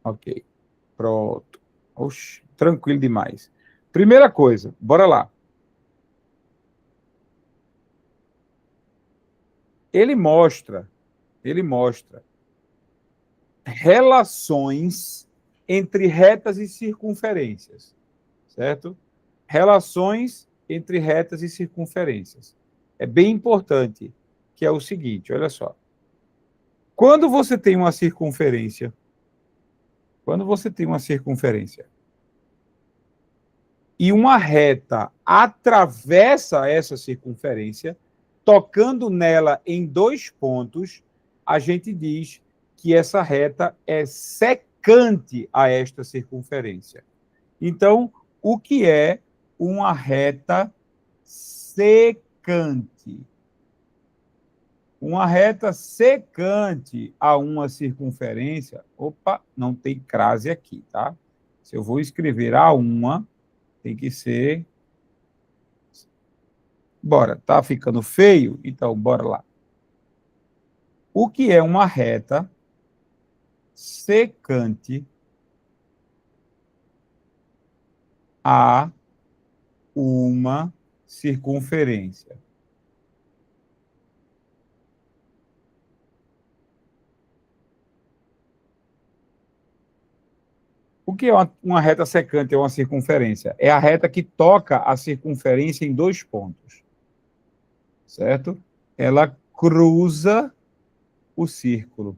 Ok. Pronto. Oxe, tranquilo demais. Primeira coisa, bora lá. Ele mostra relações entre retas e circunferências, certo? Relações entre retas e circunferências. É bem importante, que é o seguinte, olha só. Quando você tem uma circunferência, e uma reta atravessa essa circunferência, tocando nela em 2 pontos, a gente diz que essa reta é secante a esta circunferência. Então, o que é uma reta secante? Uma reta secante a uma circunferência... Opa, não tem crase aqui, tá? Se eu vou escrever A1, tem que ser... Bora, tá ficando feio? Então, bora lá. O que é uma reta secante a uma circunferência? O que é uma reta secante a uma circunferência? É a reta que toca a circunferência em 2 pontos. Certo? Ela cruza o círculo.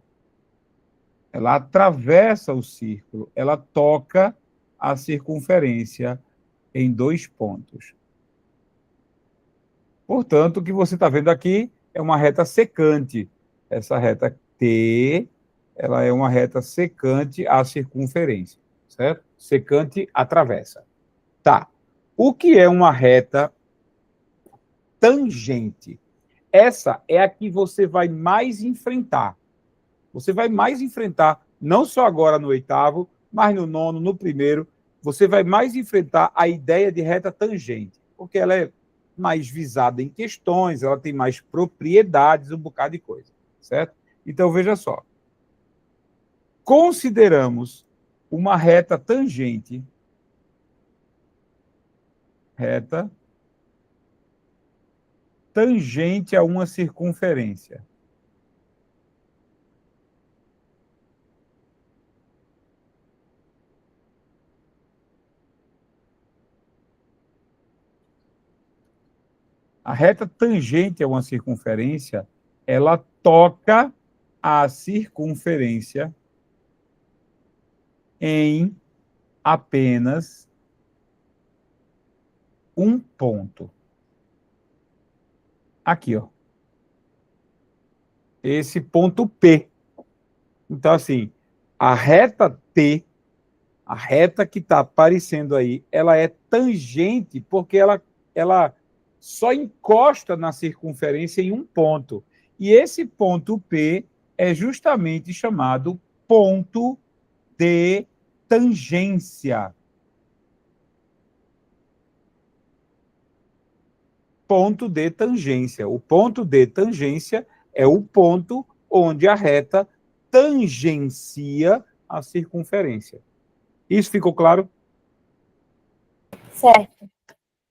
Ela atravessa o círculo. Ela toca a circunferência em 2 pontos. Portanto, o que você está vendo aqui é uma reta secante. Essa reta T, ela é uma reta secante à circunferência, certo? Secante atravessa. Tá. O que é uma reta tangente? Essa é a que você vai mais enfrentar. Você vai mais enfrentar, não só agora no 8º, mas no 9º, no 1º, você vai mais enfrentar a ideia de reta tangente, porque ela é mais visada em questões, ela tem mais propriedades, um bocado de coisa, certo? Então, veja só. Consideramos uma reta tangente, a uma circunferência. A reta tangente a uma circunferência, ela toca a circunferência em apenas um ponto. Aqui, ó. Esse ponto P. Então, assim, a reta T, a reta que está aparecendo aí, ela é tangente porque ela só encosta na circunferência em um ponto. E esse ponto P é justamente chamado ponto de tangência. Ponto de tangência. O ponto de tangência é o ponto onde a reta tangencia a circunferência. Isso ficou claro? Certo.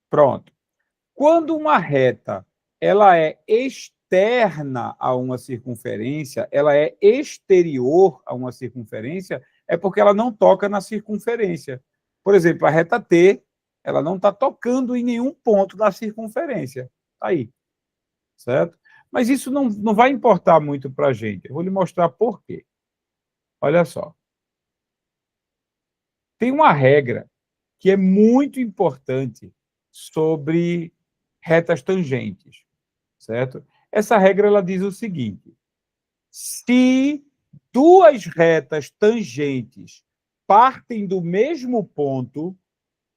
Pronto. Quando uma reta ela é externa a uma circunferência, ela é exterior a uma circunferência, é porque ela não toca na circunferência. Por exemplo, a reta T, ela não está tocando em nenhum ponto da circunferência. Tá aí. Certo? Mas isso não vai importar muito para a gente. Eu vou lhe mostrar por quê. Olha só. Tem uma regra que é muito importante sobre retas tangentes, certo? Essa regra ela diz o seguinte: se duas retas tangentes partem do mesmo ponto,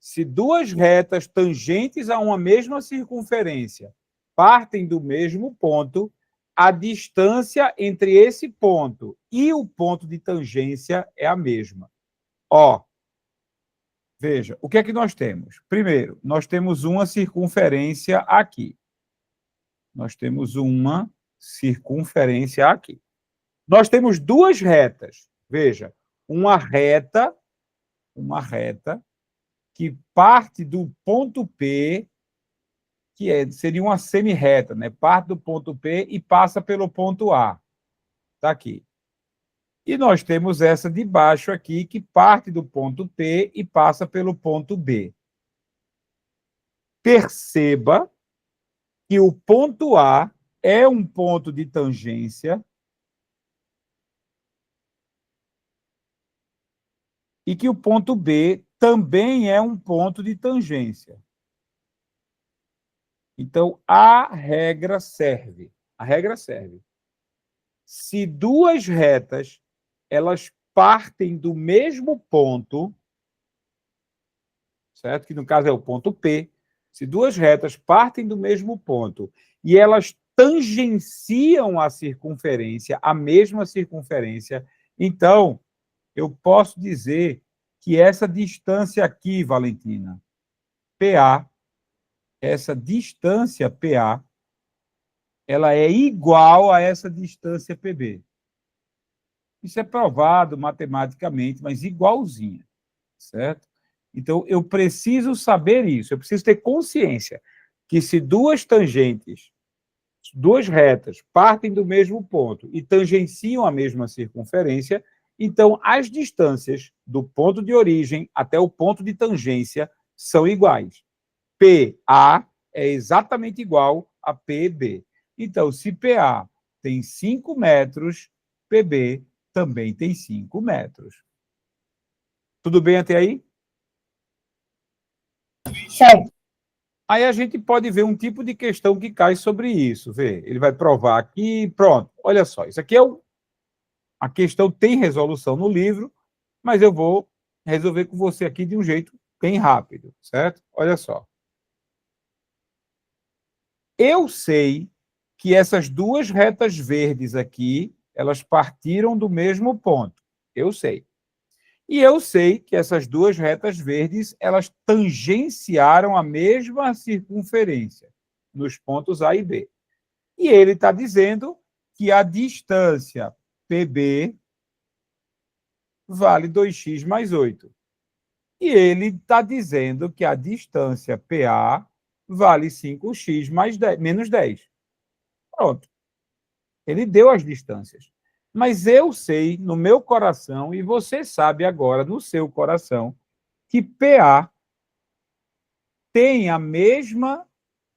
se duas retas tangentes a uma mesma circunferência partem do mesmo ponto, a distância entre esse ponto e o ponto de tangência é a mesma. Ó, veja, o que é que nós temos? Primeiro, nós temos uma circunferência aqui. Nós temos uma circunferência aqui. Nós temos duas retas. Veja, uma reta que parte do ponto P, seria uma semi-reta, né? Parte do ponto P e passa pelo ponto A. Está aqui. E nós temos essa de baixo aqui, que parte do ponto P e passa pelo ponto B. Perceba que o ponto A é um ponto de tangência e que o ponto B também é um ponto de tangência. Então, a regra serve. A regra serve. Se duas retas elas partem do mesmo ponto, certo? Que no caso é o ponto P. Se duas retas partem do mesmo ponto e elas tangenciam a circunferência, a mesma circunferência, então eu posso dizer que essa distância aqui, Valentina, PA, essa distância PA, ela é igual a essa distância PB. Isso é provado matematicamente, mas igualzinha, certo? Então, eu preciso saber isso, eu preciso ter consciência que se duas tangentes, duas retas, partem do mesmo ponto e tangenciam a mesma circunferência, então as distâncias do ponto de origem até o ponto de tangência são iguais. PA é exatamente igual a PB. Então, se PA tem 5 metros, PB também tem 5 metros. Tudo bem até aí? Certo. Aí a gente pode ver um tipo de questão que cai sobre isso. Vê, ele vai provar aqui, pronto. Olha só, isso aqui é a questão tem resolução no livro, mas eu vou resolver com você aqui de um jeito bem rápido, certo? Olha só. Eu sei que essas duas retas verdes aqui, elas partiram do mesmo ponto. Eu sei. E eu sei que essas duas retas verdes, elas tangenciaram a mesma circunferência nos pontos A e B. E ele está dizendo que a distância PB vale 2x mais 8. E ele está dizendo que a distância PA vale 5x mais 10, menos 10. Pronto. Ele deu as distâncias. Mas eu sei no meu coração, e você sabe agora no seu coração, que PA tem a mesma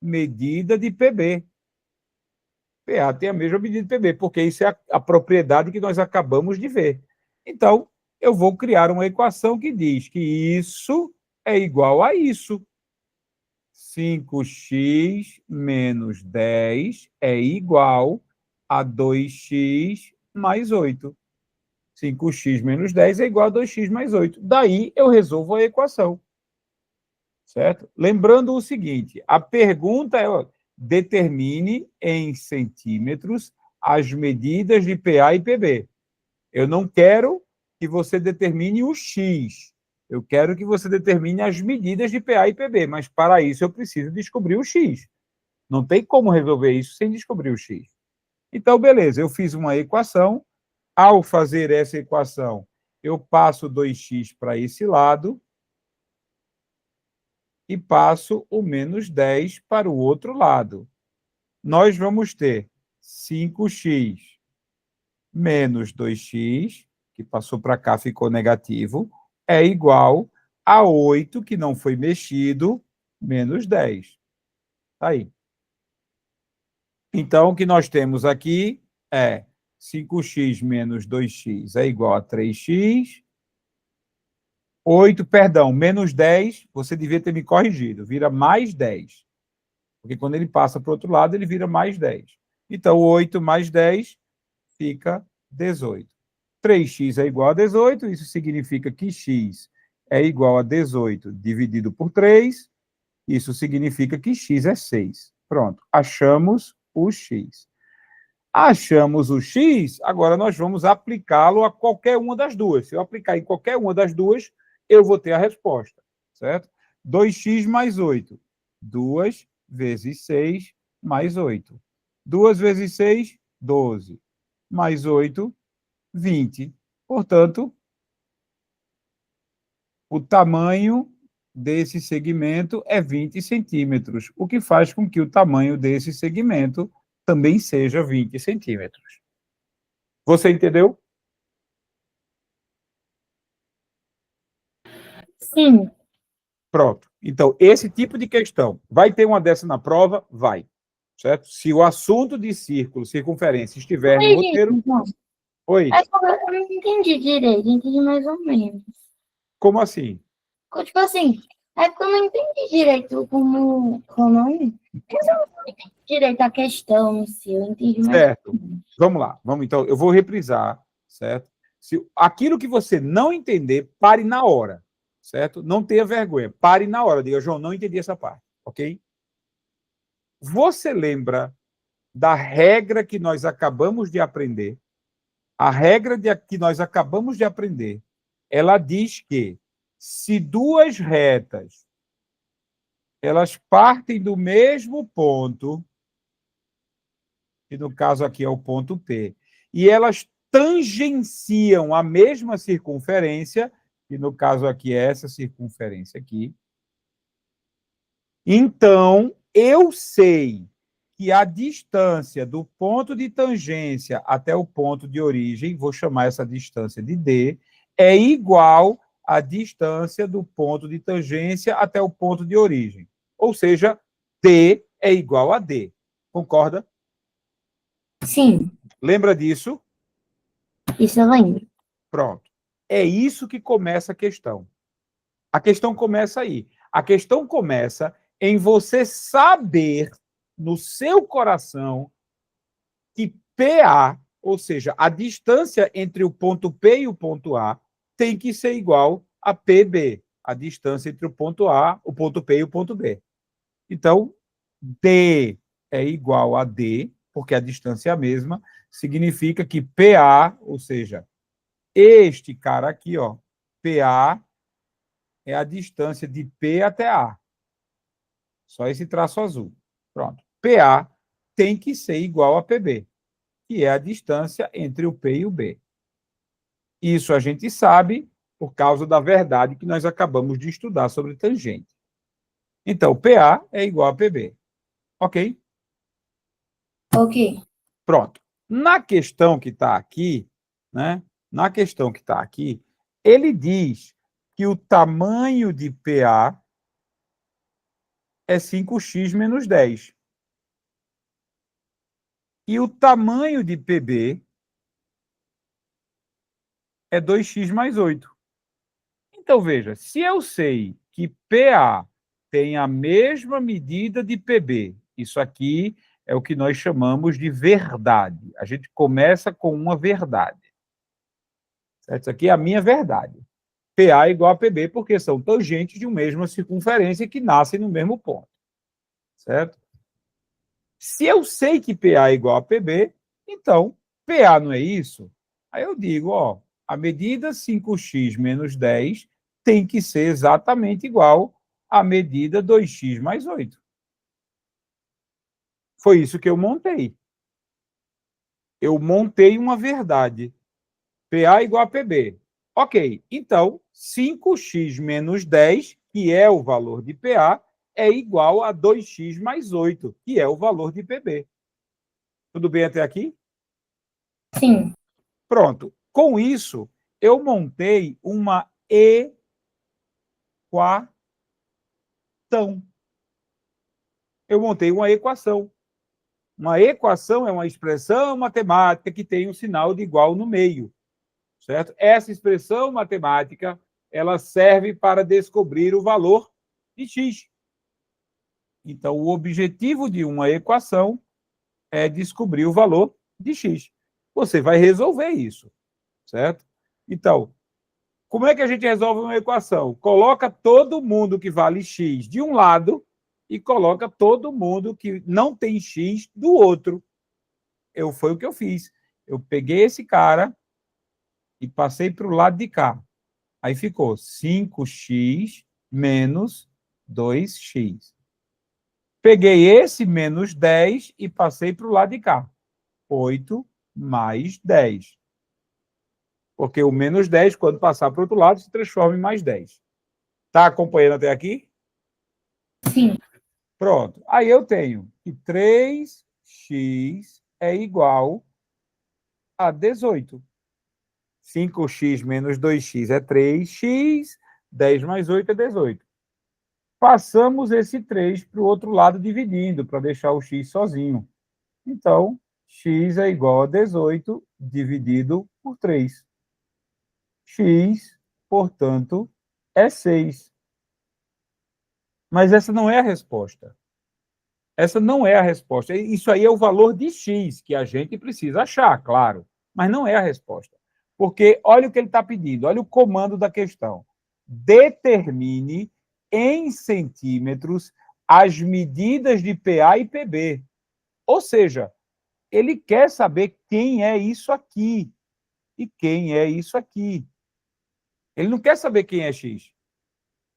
medida de PB. PA tem a mesma medida de PB, porque isso é a propriedade que nós acabamos de ver. Então, eu vou criar uma equação que diz que isso é igual a isso. 5x menos 10 é igual a 2x mais 8. 5x menos 10 é igual a 2x mais 8. Daí eu resolvo a equação. certo? Lembrando o seguinte, a pergunta é, ó, determine em centímetros as medidas de PA e PB. Eu não quero que você determine o X, eu quero que você determine as medidas de PA e PB, mas para isso eu preciso descobrir o X. Não tem como resolver isso sem descobrir o X. Então, beleza, eu fiz uma equação. Ao fazer essa equação, eu passo 2x para esse lado e passo o menos 10 para o outro lado. Nós vamos ter 5x menos 2x, que passou para cá, ficou negativo, é igual a 8, que não foi mexido, menos 10. Tá aí. Então, o que nós temos aqui é 5x menos 2x é igual a 3x. 8, perdão, menos 10, você devia ter me corrigido, vira mais 10. Porque quando ele passa para o outro lado, ele vira mais 10. Então, 8 mais 10 fica 18. 3x é igual a 18, isso significa que x é igual a 18 dividido por 3, isso significa que x é 6. Pronto, achamos o x. Achamos o x, agora nós vamos aplicá-lo a qualquer uma das duas. Se eu aplicar em qualquer uma das duas, eu vou ter a resposta, certo? 2x mais 8. 2 vezes 6 mais 8. 2 vezes 6, 12. Mais 8, 20. Portanto, o tamanho desse segmento é 20 centímetros, o que faz com que o tamanho desse segmento também seja 20 centímetros. Você entendeu? Sim. Pronto. Então, esse tipo de questão, vai ter uma dessa na prova? Vai. Certo? Se o assunto de círculo, circunferência estiver no roteiro... Então, Oi, eu não entendi direito, entendi mais ou menos. como assim? Tipo assim, é porque eu não entendi direito como o nome. Eu não entendi direito a questão em si, eu entendi mais. Certo. Vamos lá. Vamos, então, eu vou reprisar, certo? Se aquilo que você não entender, pare na hora, certo? Não tenha vergonha, pare na hora. Diga, João, não entendi essa parte, ok? Você lembra da regra que nós acabamos de aprender? A regra que nós acabamos de aprender, ela diz que se duas retas elas partem do mesmo ponto, que no caso aqui é o ponto P, e elas tangenciam a mesma circunferência, que no caso aqui é essa circunferência aqui, então eu sei que a distância do ponto de tangência até o ponto de origem, vou chamar essa distância de D, é igual à distância do ponto de tangência até o ponto de origem. Ou seja, D é igual a D. Concorda? Sim, Lembra disso? isso eu lembro. Pronto. É isso que começa a questão. A questão começa aí. A questão começa em você saber, no seu coração, que PA, ou seja, a distância entre o ponto P e o ponto A, tem que ser igual a PB, a distância entre o ponto A, o ponto P e o ponto B. Então, D é igual a D, porque a distância é a mesma, significa que PA, ou seja, este cara aqui, ó, PA é a distância de P até A. Só esse traço azul. Pronto. PA tem que ser igual a PB, que é a distância entre o P e o B. Isso a gente sabe por causa da verdade que nós acabamos de estudar sobre tangente. Então, PA é igual a PB. Ok? Ok. Pronto. Na questão que está aqui, né? Na questão que está aqui, ele diz que o tamanho de PA é 5x menos 10. E o tamanho de PB é 2x mais 8. Então, veja, se eu sei que PA tem a mesma medida de PB, isso aqui é o que nós chamamos de verdade. A gente começa com uma verdade. Certo? Isso aqui é a minha verdade. PA igual a PB, porque são tangentes de uma mesma circunferência que nascem no mesmo ponto. Certo? Se eu sei que PA é igual a PB, então, PA não é isso? Aí eu digo, ó, a medida 5x menos 10 tem que ser exatamente igual à medida 2x mais 8. Foi isso que eu montei. Eu montei uma verdade. PA igual a PB. Ok, então, 5x menos 10, que é o valor de PA, é igual a 2x mais 8, que é o valor de PB. Tudo bem até aqui? Sim. Pronto. Com isso, eu montei uma equação. Eu montei uma equação. Uma equação é uma expressão matemática que tem um sinal de igual no meio, certo? Essa expressão matemática, ela serve para descobrir o valor de x. Então, o objetivo de uma equação é descobrir o valor de x. Você vai resolver isso, certo? Então, como é que a gente resolve uma equação? Coloca todo mundo que vale x de um lado e coloca todo mundo que não tem x do outro. Foi o que eu fiz. Eu peguei esse cara e passei para o lado de cá. Aí ficou 5x menos 2x. Peguei esse menos 10 e passei para o lado de cá. 8 mais 10. Porque o menos 10, quando passar para o outro lado, se transforma em mais 10. Está acompanhando até aqui? Sim. Pronto. Aí eu tenho que 3x é igual a 18. 5x menos 2x é 3x, 10 mais 8 é 18. Passamos esse 3 para o outro lado dividindo, para deixar o x sozinho. Então, x é igual a 18 dividido por 3. X, portanto, é 6. Mas essa não é a resposta. Essa não é a resposta. Isso aí é o valor de x que a gente precisa achar, claro. Mas não é a resposta. Porque olha o que ele está pedindo, olha o comando da questão. Determine em centímetros as medidas de PA e PB. Ou seja, ele quer saber quem é isso aqui e quem é isso aqui. Ele não quer saber quem é x.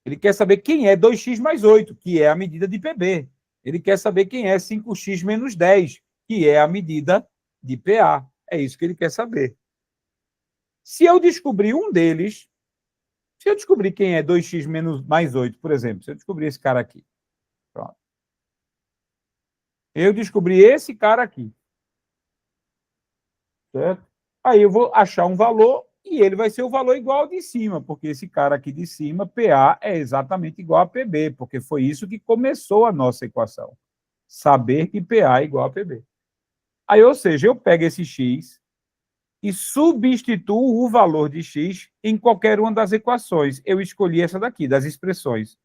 Ele quer saber quem é 2x mais 8, que é a medida de PB. Ele quer saber quem é 5x menos 10, que é a medida de PA. É isso que ele quer saber. Se eu descobrir um deles, se eu descobrir quem é 2x menos mais 8, por exemplo, se eu descobrir esse cara aqui, pronto. Eu descobri esse cara aqui, certo? Aí eu vou achar um valor e ele vai ser o valor igual ao de cima, porque esse cara aqui de cima, PA, é exatamente igual a PB, porque foi isso que começou a nossa equação. Saber que PA é igual a PB. Aí, ou seja, eu pego esse x e substituo o valor de x em qualquer uma das equações. Eu escolhi essa daqui, das expressões.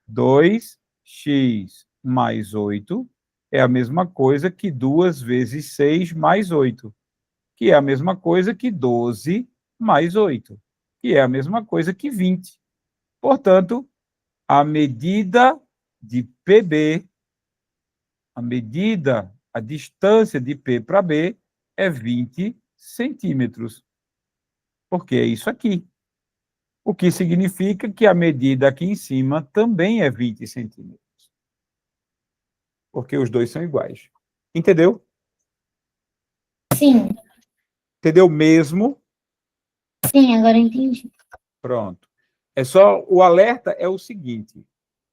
2x mais 8 é a mesma coisa que 2 vezes 6 mais 8, que é a mesma coisa que 12 mais 8, que é a mesma coisa que 20. Portanto, a medida de PB, a distância de P para B é 20 centímetros. Porque é isso aqui. O que significa que a medida aqui em cima também é 20 centímetros. Porque os dois são iguais. Entendeu? Sim. Entendeu mesmo? Sim, agora entendi. Pronto. É só, o alerta é o seguinte: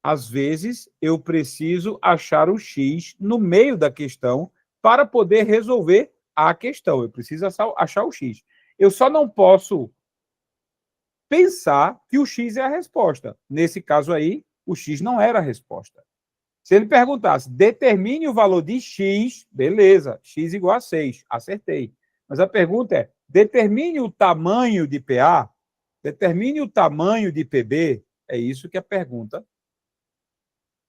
às vezes eu preciso achar o x no meio da questão para poder resolver a questão. Eu preciso achar o x. Eu só não posso pensar que o x é a resposta. Nesse caso aí, o x não era a resposta. Se ele perguntasse, determine o valor de x, beleza, x igual a 6, acertei. Mas a pergunta é, determine o tamanho de PA, determine o tamanho de PB, é isso que a pergunta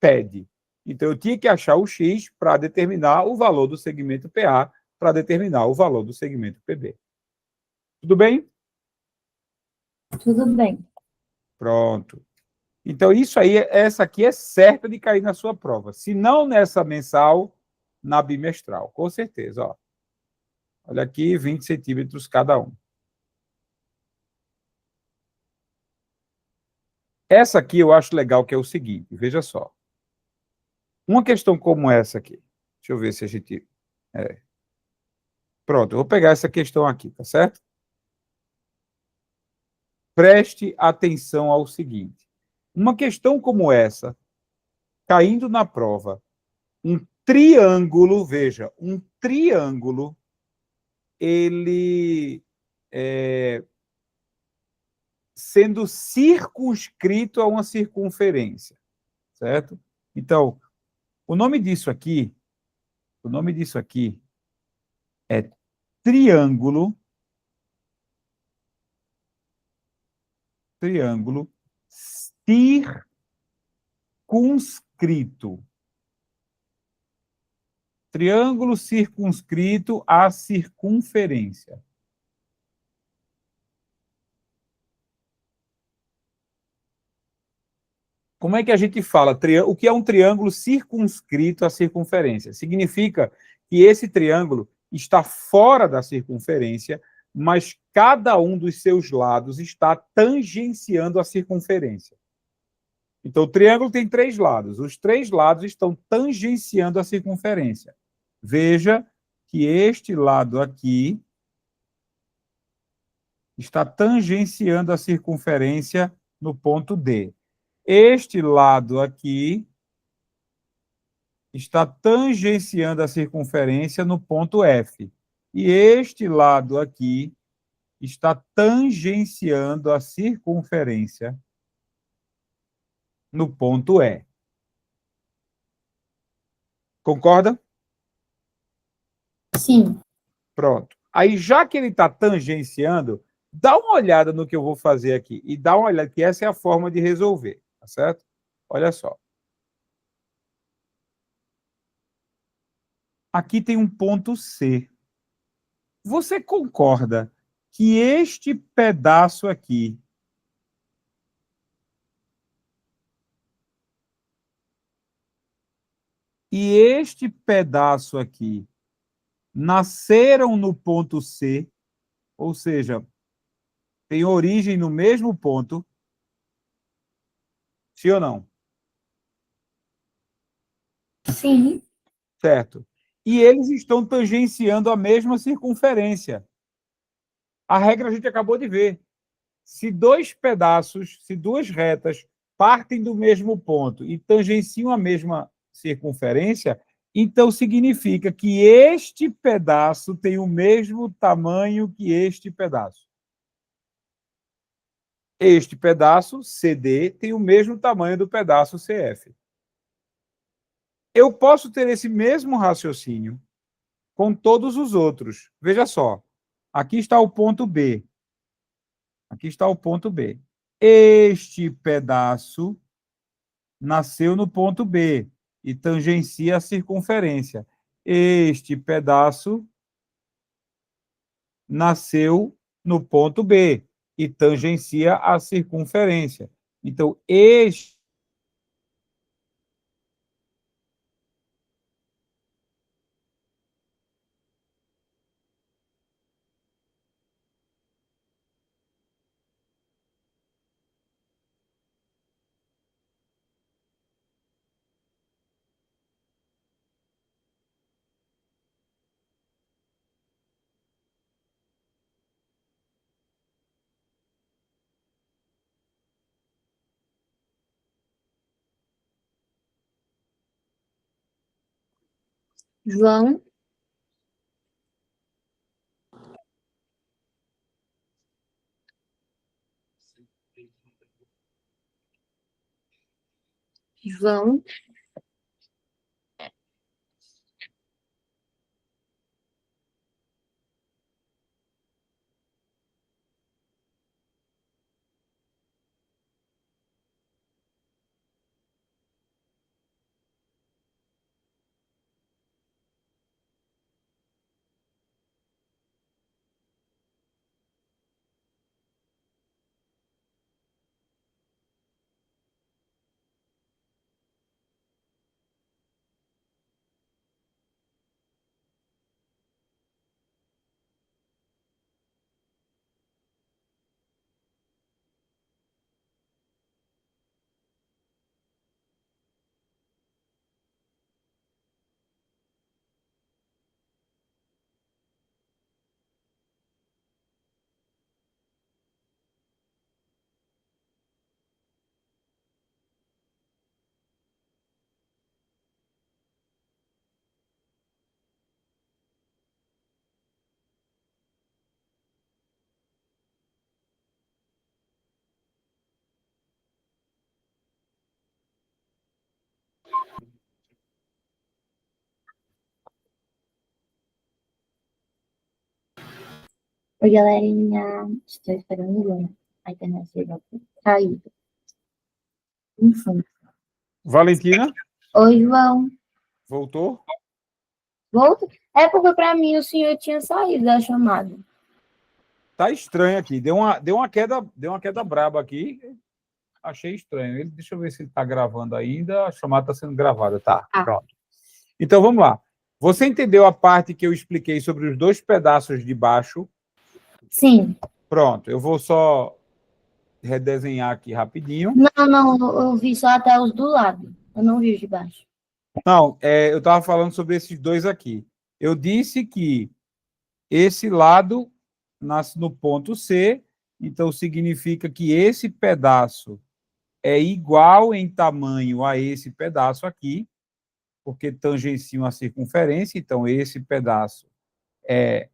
pede. Então, eu tinha que achar o x para determinar o valor do segmento PA, para determinar o valor do segmento PB. Tudo bem? Tudo bem. Pronto. Então, isso aí, essa aqui é certa de cair na sua prova. Se não nessa mensal, na bimestral, com certeza. Ó. Olha aqui, 20 centímetros cada um. Essa aqui eu acho legal, que é o seguinte, veja só. Uma questão como essa aqui. Deixa eu ver se a gente... Pronto, eu vou pegar essa questão aqui, tá certo? Preste atenção ao seguinte. Uma questão como essa, caindo na prova, um triângulo, veja, um triângulo, ele sendo circunscrito a uma circunferência, certo? Então, o nome disso aqui é triângulo, circunscrito. Triângulo circunscrito à circunferência. Como é que a gente fala? O que é um triângulo circunscrito à circunferência? Significa que esse triângulo está fora da circunferência, mas cada um dos seus lados está tangenciando a circunferência. Então, o triângulo tem 3 lados. Os 3 lados estão tangenciando a circunferência. Veja que este lado aqui está tangenciando a circunferência no ponto D. Este lado aqui está tangenciando a circunferência no ponto F. E este lado aqui está tangenciando a circunferência no ponto E. Concorda? Sim. Pronto. Aí, já que ele está tangenciando, dá uma olhada no que eu vou fazer aqui. E dá uma olhada, que essa é a forma de resolver. Tá certo? Olha só. Aqui tem um ponto C. Você concorda que este pedaço aqui e este pedaço aqui nasceram no ponto C, ou seja, tem origem no mesmo ponto, sim ou não? Sim. Certo. E eles estão tangenciando a mesma circunferência. A regra a gente acabou de ver. Se dois pedaços, se duas retas partem do mesmo ponto e tangenciam a mesma circunferência, então significa que este pedaço tem o mesmo tamanho que este pedaço. Este pedaço, CD, tem o mesmo tamanho do pedaço CF. Eu posso ter esse mesmo raciocínio com todos os outros. Veja só, aqui está o ponto B. Aqui está o ponto B. Este pedaço nasceu no ponto B e tangencia a circunferência. Este pedaço nasceu no ponto B e tangencia a circunferência. Então, este João, João, Oi, galerinha. Estou esperando o Luan. A internet chegou caída. Enfim. Valentina, Oi, João. voltou? Volta? É porque para mim o senhor tinha saído da chamada. Tá estranho aqui. Deu uma queda braba aqui. Achei estranho. Deixa eu ver se ele está gravando ainda. A chamada está sendo gravada. Tá, pronto. Então vamos lá. Você entendeu a parte que eu expliquei sobre os dois pedaços de baixo? Sim. Pronto, eu vou só redesenhar aqui rapidinho. Não, eu vi só até os do lado. Eu não vi os de baixo. Não, eu estava falando sobre esses dois aqui. Eu disse que esse lado nasce no ponto C, então significa que esse pedaço é igual em tamanho a esse pedaço aqui, porque tangenciam a circunferência, então esse pedaço é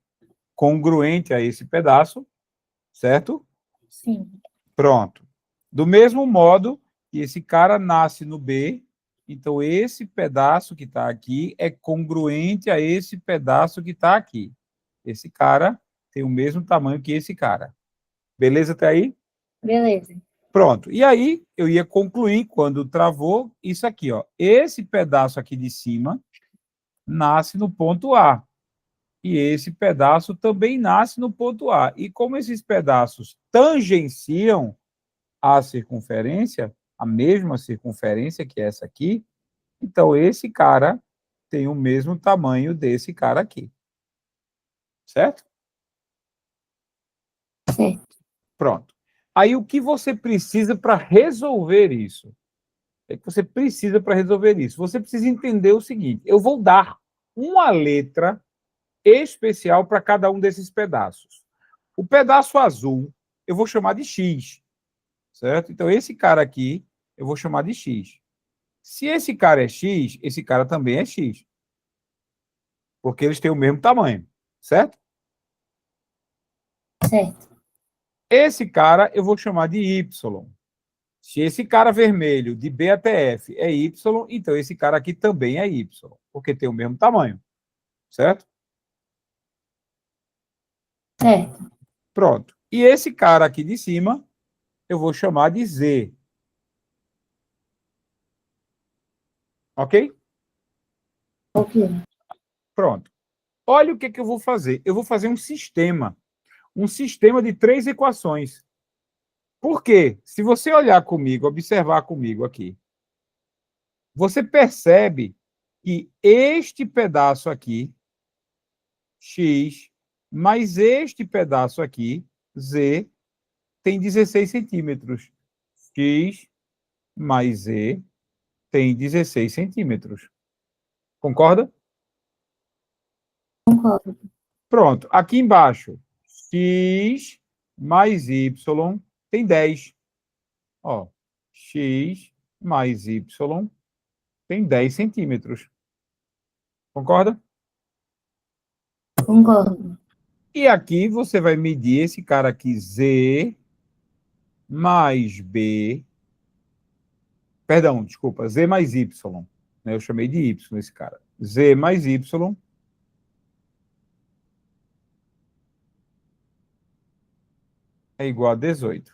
congruente a esse pedaço, certo? Sim. Pronto. Do mesmo modo que esse cara nasce no B, então esse pedaço que está aqui é congruente a esse pedaço que está aqui. Esse cara tem o mesmo tamanho que esse cara. Beleza até aí? Beleza. Pronto. E aí eu ia concluir quando travou isso aqui, ó. Esse pedaço aqui de cima nasce no ponto A. E esse pedaço também nasce no ponto A. E como esses pedaços tangenciam a circunferência, a mesma circunferência que essa aqui, então esse cara tem o mesmo tamanho desse cara aqui. Certo? Certo. Pronto. Aí o que você precisa para resolver isso? O que você precisa para resolver isso? Você precisa entender o seguinte: eu vou dar uma letra especial para cada um desses pedaços. O pedaço azul eu vou chamar de X, certo? Então esse cara aqui eu vou chamar de X. Se esse cara é X, esse cara também é X. Porque eles têm o mesmo tamanho, certo? Certo. Esse cara eu vou chamar de Y. Se esse cara vermelho de B até F é Y, então esse cara aqui também é Y, porque tem o mesmo tamanho, certo? Certo. Pronto. E esse cara aqui de cima eu vou chamar de Z. Ok? Ok. Pronto. Olha o que eu vou fazer. Eu vou fazer um sistema. Um sistema de 3 equações. Por quê? Se você olhar comigo, observar comigo aqui, você percebe que este pedaço aqui, X, mais este pedaço aqui, Z, tem 16 centímetros. X mais Z tem 16 centímetros. Concorda? Concordo. Pronto. Aqui embaixo, X mais Y tem 10. Ó, X mais Y tem 10 centímetros. Concorda? Concordo. E aqui você vai medir esse cara aqui, Z mais B. Perdão, desculpa, Z mais Y. Eu chamei de Y esse cara. Z mais Y é igual a 18.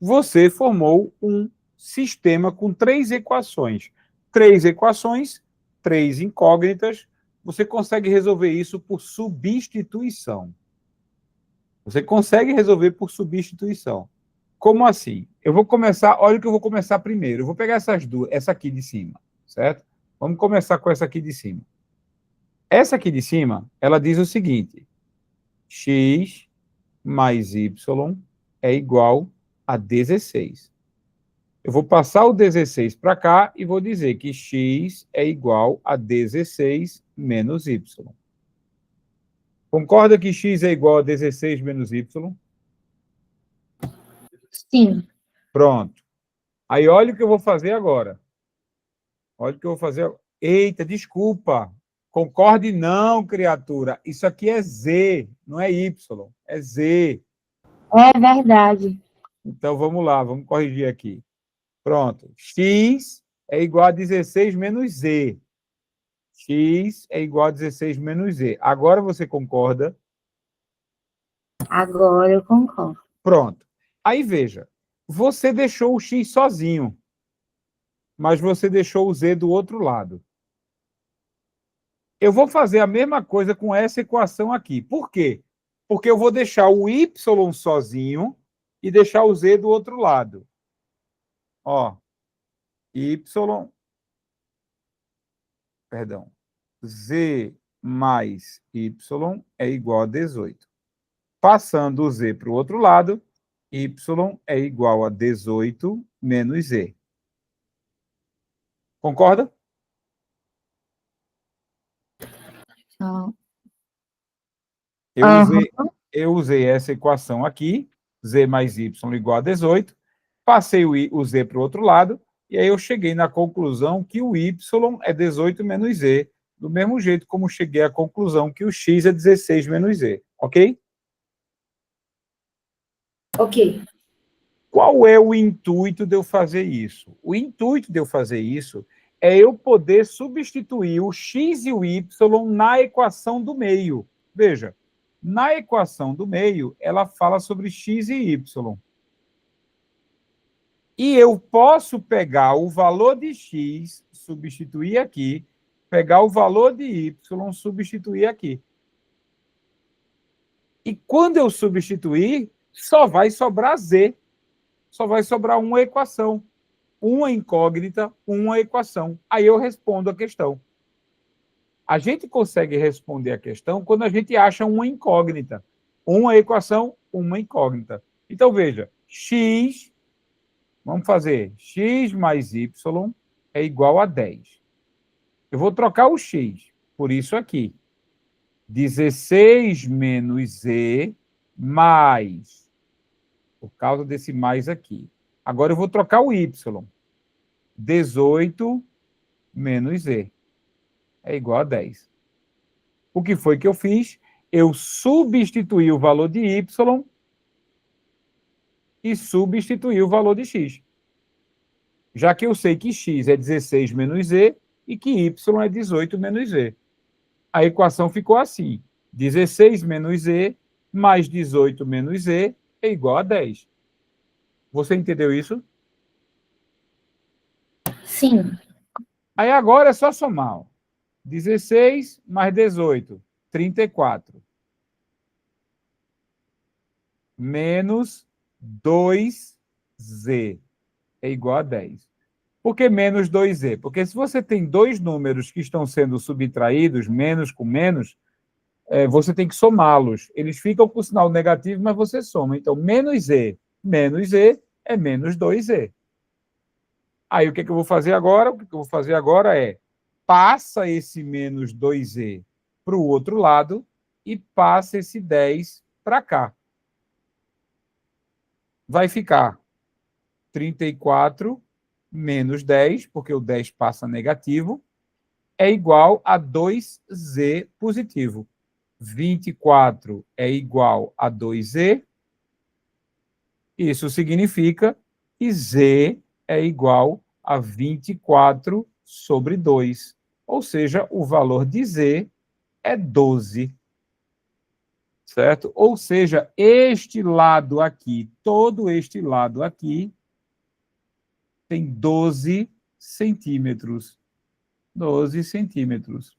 Você formou um sistema com 3 equações. 3 equações, 3 incógnitas. Você consegue resolver isso por substituição. Você consegue resolver por substituição. Como assim? Eu vou começar, olha o que eu vou começar primeiro. Eu vou pegar essas duas, essa aqui de cima, certo? Vamos começar com essa aqui de cima. Essa aqui de cima, ela diz o seguinte: x mais y é igual a 16. Eu vou passar o 16 para cá e vou dizer que x é igual a 16 menos y. Concorda que x é igual a 16 menos y? Sim. Pronto. Aí olha o que eu vou fazer agora. Olha o que eu vou fazer. Eita, desculpa. Concorde não, criatura. Isso aqui é Z, não é Y. É Z. É verdade. Então vamos lá, vamos corrigir aqui. Pronto. X é igual a 16 menos Z. X é igual a 16 menos Z. Agora você concorda? Agora eu concordo. Pronto. Aí, veja, você deixou o X sozinho, mas você deixou o Z do outro lado. Eu vou fazer a mesma coisa com essa equação aqui. Por quê? Porque eu vou deixar o Y sozinho e deixar o Z do outro lado. Ó, Y, perdão, Z mais Y é igual a 18. Passando o Z para o outro lado, Y é igual a 18 menos Z. Concorda? Então, Eu usei essa equação aqui, Z mais Y igual a 18, passei o Z para o outro lado, e aí eu cheguei na conclusão que o Y é 18 menos Z, do mesmo jeito como cheguei à conclusão que o X é 16 menos Z, ok? ok. Qual é o intuito de eu fazer isso? O intuito de eu fazer isso é eu poder substituir o X e o Y na equação do meio. Veja, na equação do meio, ela fala sobre X e Y. E eu posso pegar o valor de X, substituir aqui, pegar o valor de Y, substituir aqui. E quando eu substituir, só vai sobrar Z. Só vai sobrar uma equação. Uma incógnita, uma equação. Aí eu respondo a questão. A gente consegue responder a questão quando a gente acha uma incógnita. Uma equação, uma incógnita. Então, veja, x, vamos fazer, x mais y é igual a 10. Eu vou trocar o x por isso aqui. 16 menos z mais, por causa desse mais aqui. Agora eu vou trocar o y. 18 menos z é igual a 10. O que foi que eu fiz? Eu substituí o valor de y e substituí o valor de x. Já que eu sei que x é 16 menos z e que y é 18 menos z. A equação ficou assim. 16 menos z mais 18 menos z é igual a 10. Você entendeu isso? Sim. Aí agora é só somar. 16 mais 18, 34. Menos 2z é igual a 10. Por que menos 2z? Porque se você tem dois números que estão sendo subtraídos, menos com menos, você tem que somá-los. Eles ficam com sinal negativo, mas você soma. Então, menos z é menos 2z. Aí, o que eu vou fazer agora? O que eu vou fazer agora é passa esse menos 2z para o outro lado e passa esse 10 para cá. Vai ficar 34 menos 10, porque o 10 passa negativo, é igual a 2z positivo. 24 é igual a 2z. Isso significa que z é igual a 24 sobre 2. Ou seja, o valor de z é 12. Certo? Ou seja, este lado aqui, todo este lado aqui, tem 12 centímetros. 12 centímetros.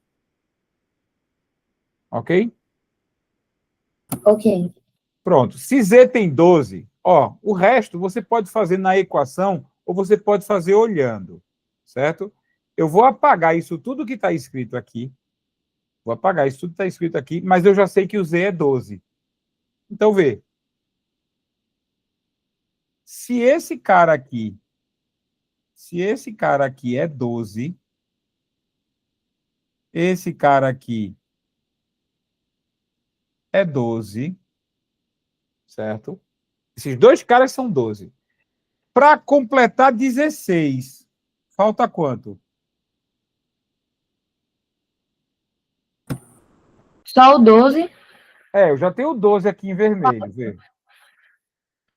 Ok? Ok. Pronto. Se Z tem 12, ó, o resto você pode fazer na equação ou você pode fazer olhando. Certo? Eu vou apagar isso tudo que está escrito aqui. Vou apagar isso tudo que está escrito aqui, mas eu já sei que o Z é 12. Então, vê. Se esse cara aqui é 12, esse cara aqui é 12, certo? Esses dois caras são 12. Para completar 16, falta quanto? Só o 12. Eu já tenho 12 aqui em vermelho, vê.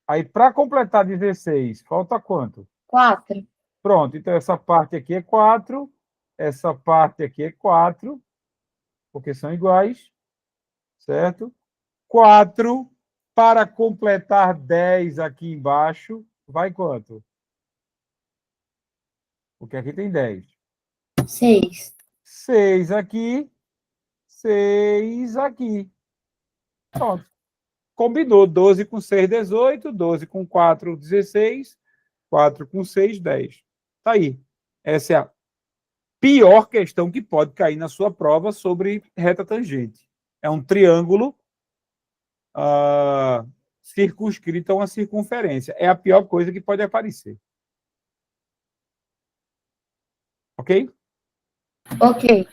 Aí, para completar 16, falta quanto? 4. Pronto, então essa parte aqui é 4, essa parte aqui é 4, porque são iguais, certo? 4 para completar 10 aqui embaixo, vai quanto? Porque aqui tem 10. 6. 6 aqui, 6 aqui. Pronto. Combinou 12 com 6, 18, 12 com 4, 16, 4 com 6, 10. Tá aí. Essa é a pior questão que pode cair na sua prova sobre reta tangente. É um triângulo circunscrito a uma circunferência. É a pior coisa que pode aparecer. Ok? Ok.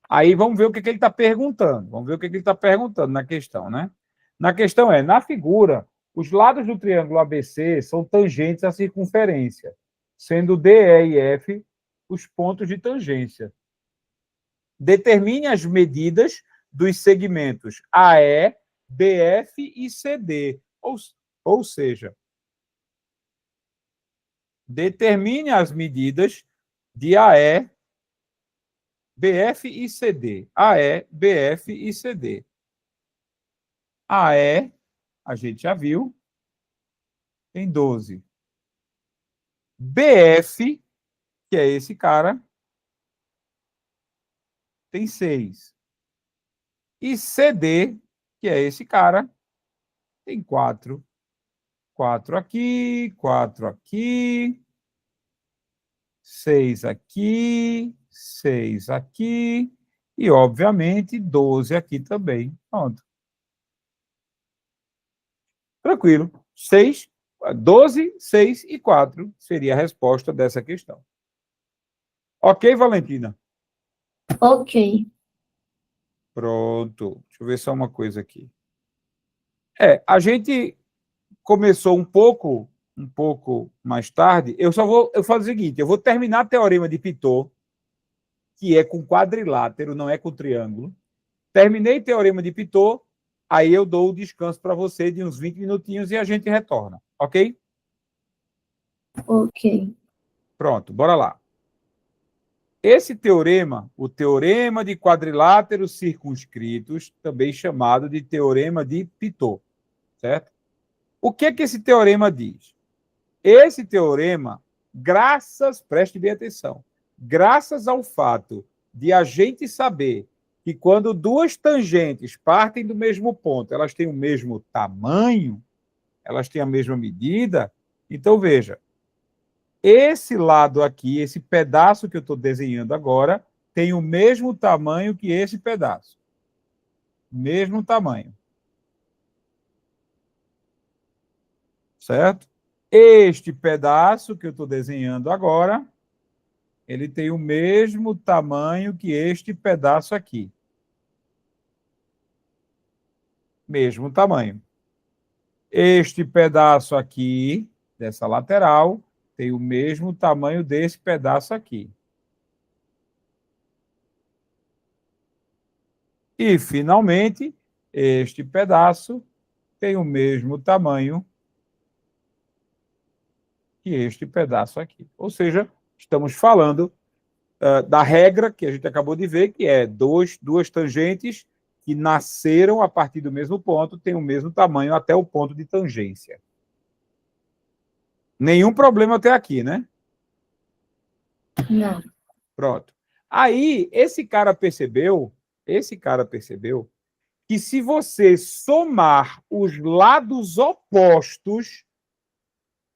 Aí vamos ver o que ele está perguntando. Vamos ver o que ele está perguntando na questão, né? Na questão na figura, os lados do triângulo ABC são tangentes à circunferência, sendo D, E e F os pontos de tangência. Determine as medidas dos segmentos AE, BF e CD. Ou seja, determine as medidas de AE, BF e CD. AE, BF e CD. AE, a gente já viu, tem 12. BF, que é esse cara, tem 6. E CD, que é esse cara, tem 4. 4 aqui, 4 aqui, 6 aqui, 6 aqui e, obviamente, 12 aqui também. Pronto. Tranquilo. 6, 12, 6 e 4 seria a resposta dessa questão. Ok, Valentina? Ok. Pronto. Deixa eu ver só uma coisa aqui. A gente começou um pouco mais tarde. Eu faço o seguinte, eu vou terminar o teorema de Pitot, que é com quadrilátero, não é com triângulo. Terminei o teorema de Pitot, aí eu dou o descanso para você de uns 20 minutinhos e a gente retorna, ok? Ok. Pronto, bora lá. Esse teorema, o teorema de quadriláteros circunscritos, também chamado de teorema de Pitot, certo? O que esse teorema diz? Esse teorema, preste bem atenção, graças ao fato de a gente saber que quando duas tangentes partem do mesmo ponto, elas têm o mesmo tamanho, elas têm a mesma medida, então veja, esse lado aqui, esse pedaço que eu estou desenhando agora, tem o mesmo tamanho que esse pedaço. Mesmo tamanho. Certo? Este pedaço que eu estou desenhando agora, ele tem o mesmo tamanho que este pedaço aqui. Mesmo tamanho. Este pedaço aqui, dessa lateral, tem o mesmo tamanho desse pedaço aqui. E, finalmente, este pedaço tem o mesmo tamanho que este pedaço aqui. Ou seja, estamos falando da regra que a gente acabou de ver, que é duas tangentes que nasceram a partir do mesmo ponto, têm o mesmo tamanho até o ponto de tangência. Nenhum problema até aqui, né? Não. Pronto. Aí, esse cara percebeu que se você somar os lados opostos,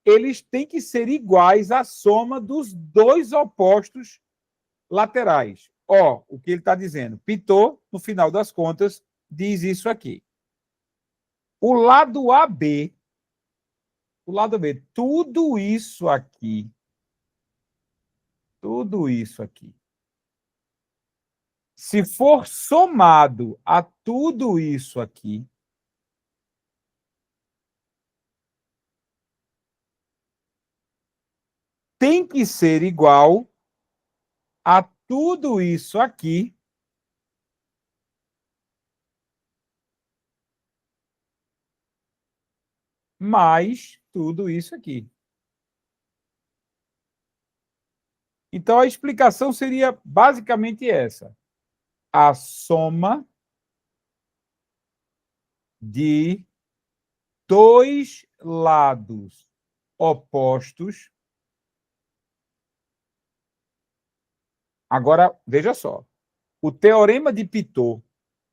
eles têm que ser iguais à soma dos dois opostos laterais. Ó, o que ele está dizendo. Pitot, no final das contas, diz isso aqui. O lado AB, tudo isso aqui, se for somado a tudo isso aqui, tem que ser igual a tudo isso aqui mais tudo isso aqui. Então, a explicação seria basicamente essa. A soma de dois lados opostos. Agora, veja só. O teorema de Pitot,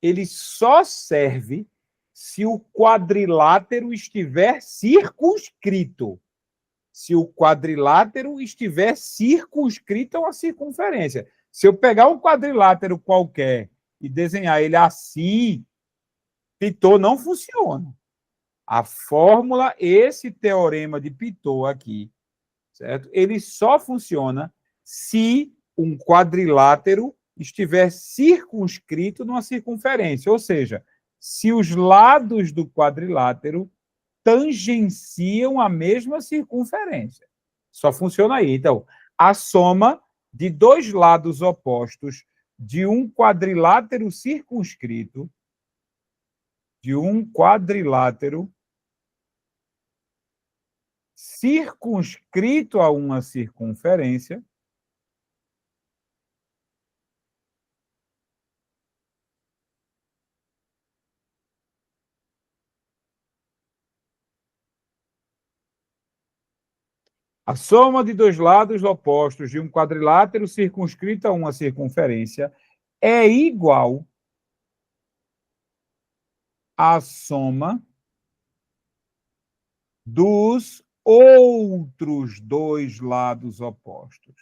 ele só serve se o quadrilátero estiver circunscrito. Se o quadrilátero estiver circunscrito a uma circunferência. Se eu pegar um quadrilátero qualquer e desenhar ele assim, Pitot não funciona. A fórmula, esse teorema de Pitot aqui, certo? Ele só funciona se um quadrilátero estiver circunscrito numa circunferência, ou seja, se os lados do quadrilátero tangenciam a mesma circunferência. Só funciona aí. Então, a soma de dois lados opostos de um quadrilátero circunscrito, a uma circunferência, a soma de dois lados opostos de um quadrilátero circunscrito a uma circunferência é igual à soma dos outros dois lados opostos.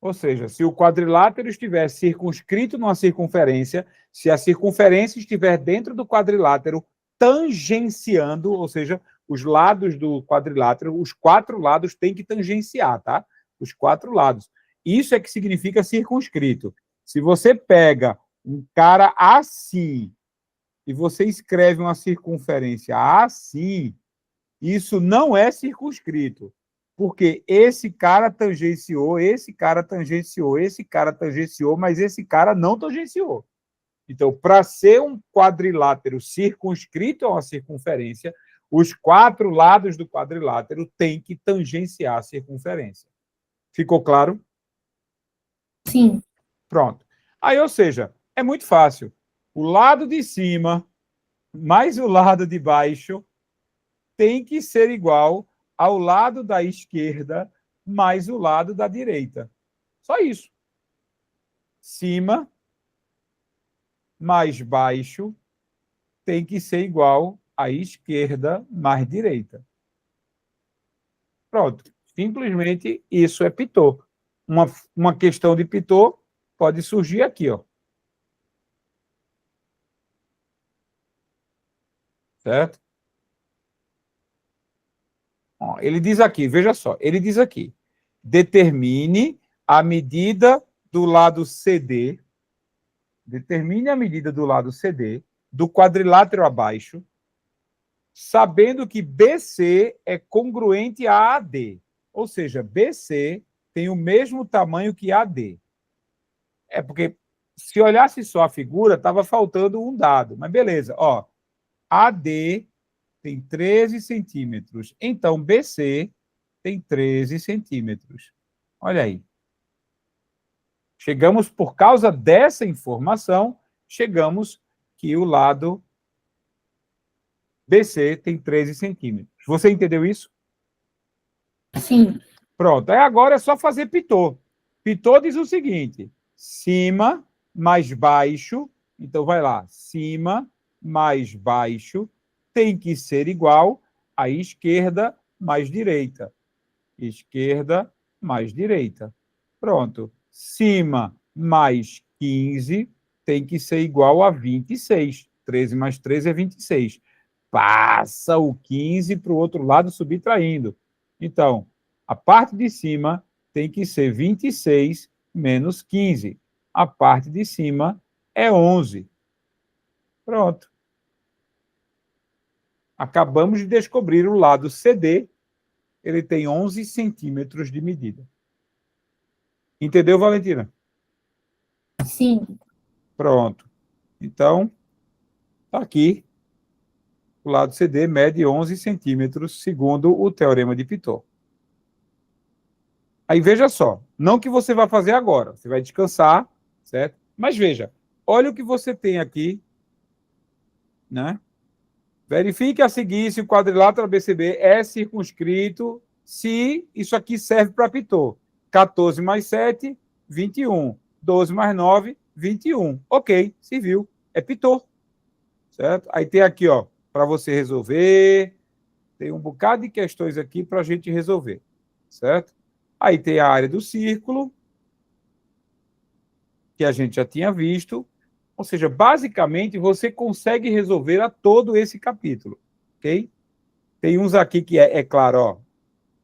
Ou seja, se o quadrilátero estiver circunscrito numa circunferência, se a circunferência estiver dentro do quadrilátero, tangenciando, ou seja, os lados do quadrilátero, os quatro lados têm que tangenciar, tá? Os quatro lados. Isso é que significa circunscrito. Se você pega um cara assim e você escreve uma circunferência assim, isso não é circunscrito. Porque esse cara tangenciou, esse cara tangenciou, esse cara tangenciou, mas esse cara não tangenciou. Então, para ser um quadrilátero circunscrito a uma circunferência, os quatro lados do quadrilátero têm que tangenciar a circunferência. Ficou claro? Sim. Pronto. Aí, ou seja, é muito fácil. O lado de cima mais o lado de baixo tem que ser igual ao lado da esquerda mais o lado da direita. Só isso. Cima mais baixo tem que ser igual à esquerda mais direita. Pronto. Simplesmente isso é Pitot. Uma questão de Pitot pode surgir aqui, ó. Certo? Ó, ele diz aqui, veja só, ele diz aqui, determine a medida do lado CD, determine a medida do lado CD do quadrilátero abaixo, sabendo que BC é congruente a AD. Ou seja, BC tem o mesmo tamanho que AD. É porque, se olhasse só a figura, estava faltando um dado. Mas beleza, ó. AD tem 13 centímetros. Então, BC tem 13 centímetros. Olha aí. Chegamos, por causa dessa informação, chegamos que o lado BC tem 13 centímetros. Você entendeu isso? Sim. Pronto. Aí agora é só fazer Pitot. Pitot diz o seguinte: cima mais baixo. Então, vai lá. Cima mais baixo tem que ser igual à esquerda mais direita. Esquerda mais direita. Pronto. Cima mais 15 tem que ser igual a 26. 13 mais 13 é 26. Passa o 15 para o outro lado subtraindo. Então, a parte de cima tem que ser 26 menos 15. A parte de cima é 11. Pronto. Acabamos de descobrir o lado CD. Ele tem 11 centímetros de medida. Entendeu, Valentina? Sim. Pronto. Então, tá aqui O lado CD mede 11 centímetros, segundo o teorema de Pitot. Aí veja só, não que você vai fazer agora, você vai descansar, certo? Mas veja, olha o que você tem aqui, né? Verifique a seguir se o quadrilátero ABCB é circunscrito, se isso aqui serve para Pitot. 14 mais 7, 21. 12 mais 9, 21. Ok, serviu. É Pitot. Certo? Aí tem aqui, ó, para você resolver. Tem um bocado de questões aqui para a gente resolver. Certo? Aí tem a área do círculo, que a gente já tinha visto. Ou seja, basicamente, você consegue resolver a todo esse capítulo. Ok? Tem uns aqui que é claro, ó.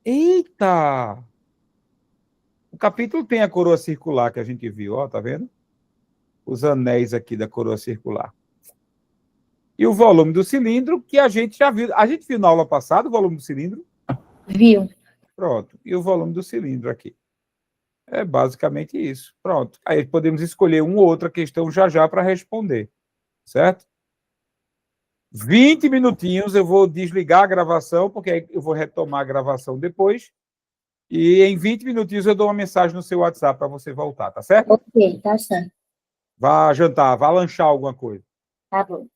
Eita! O capítulo tem a coroa circular que a gente viu, ó, tá vendo? Os anéis aqui da coroa circular. E o volume do cilindro, que a gente já viu. A gente viu na aula passada o volume do cilindro? Viu? Pronto. E o volume do cilindro aqui. É basicamente isso. Pronto. Aí podemos escolher uma ou outra questão já para responder. Certo? 20 minutinhos, eu vou desligar a gravação, porque aí eu vou retomar a gravação depois. E em 20 minutinhos eu dou uma mensagem no seu WhatsApp para você voltar, tá certo? Ok, tá certo. Vá jantar, vá lanchar alguma coisa. Tá bom.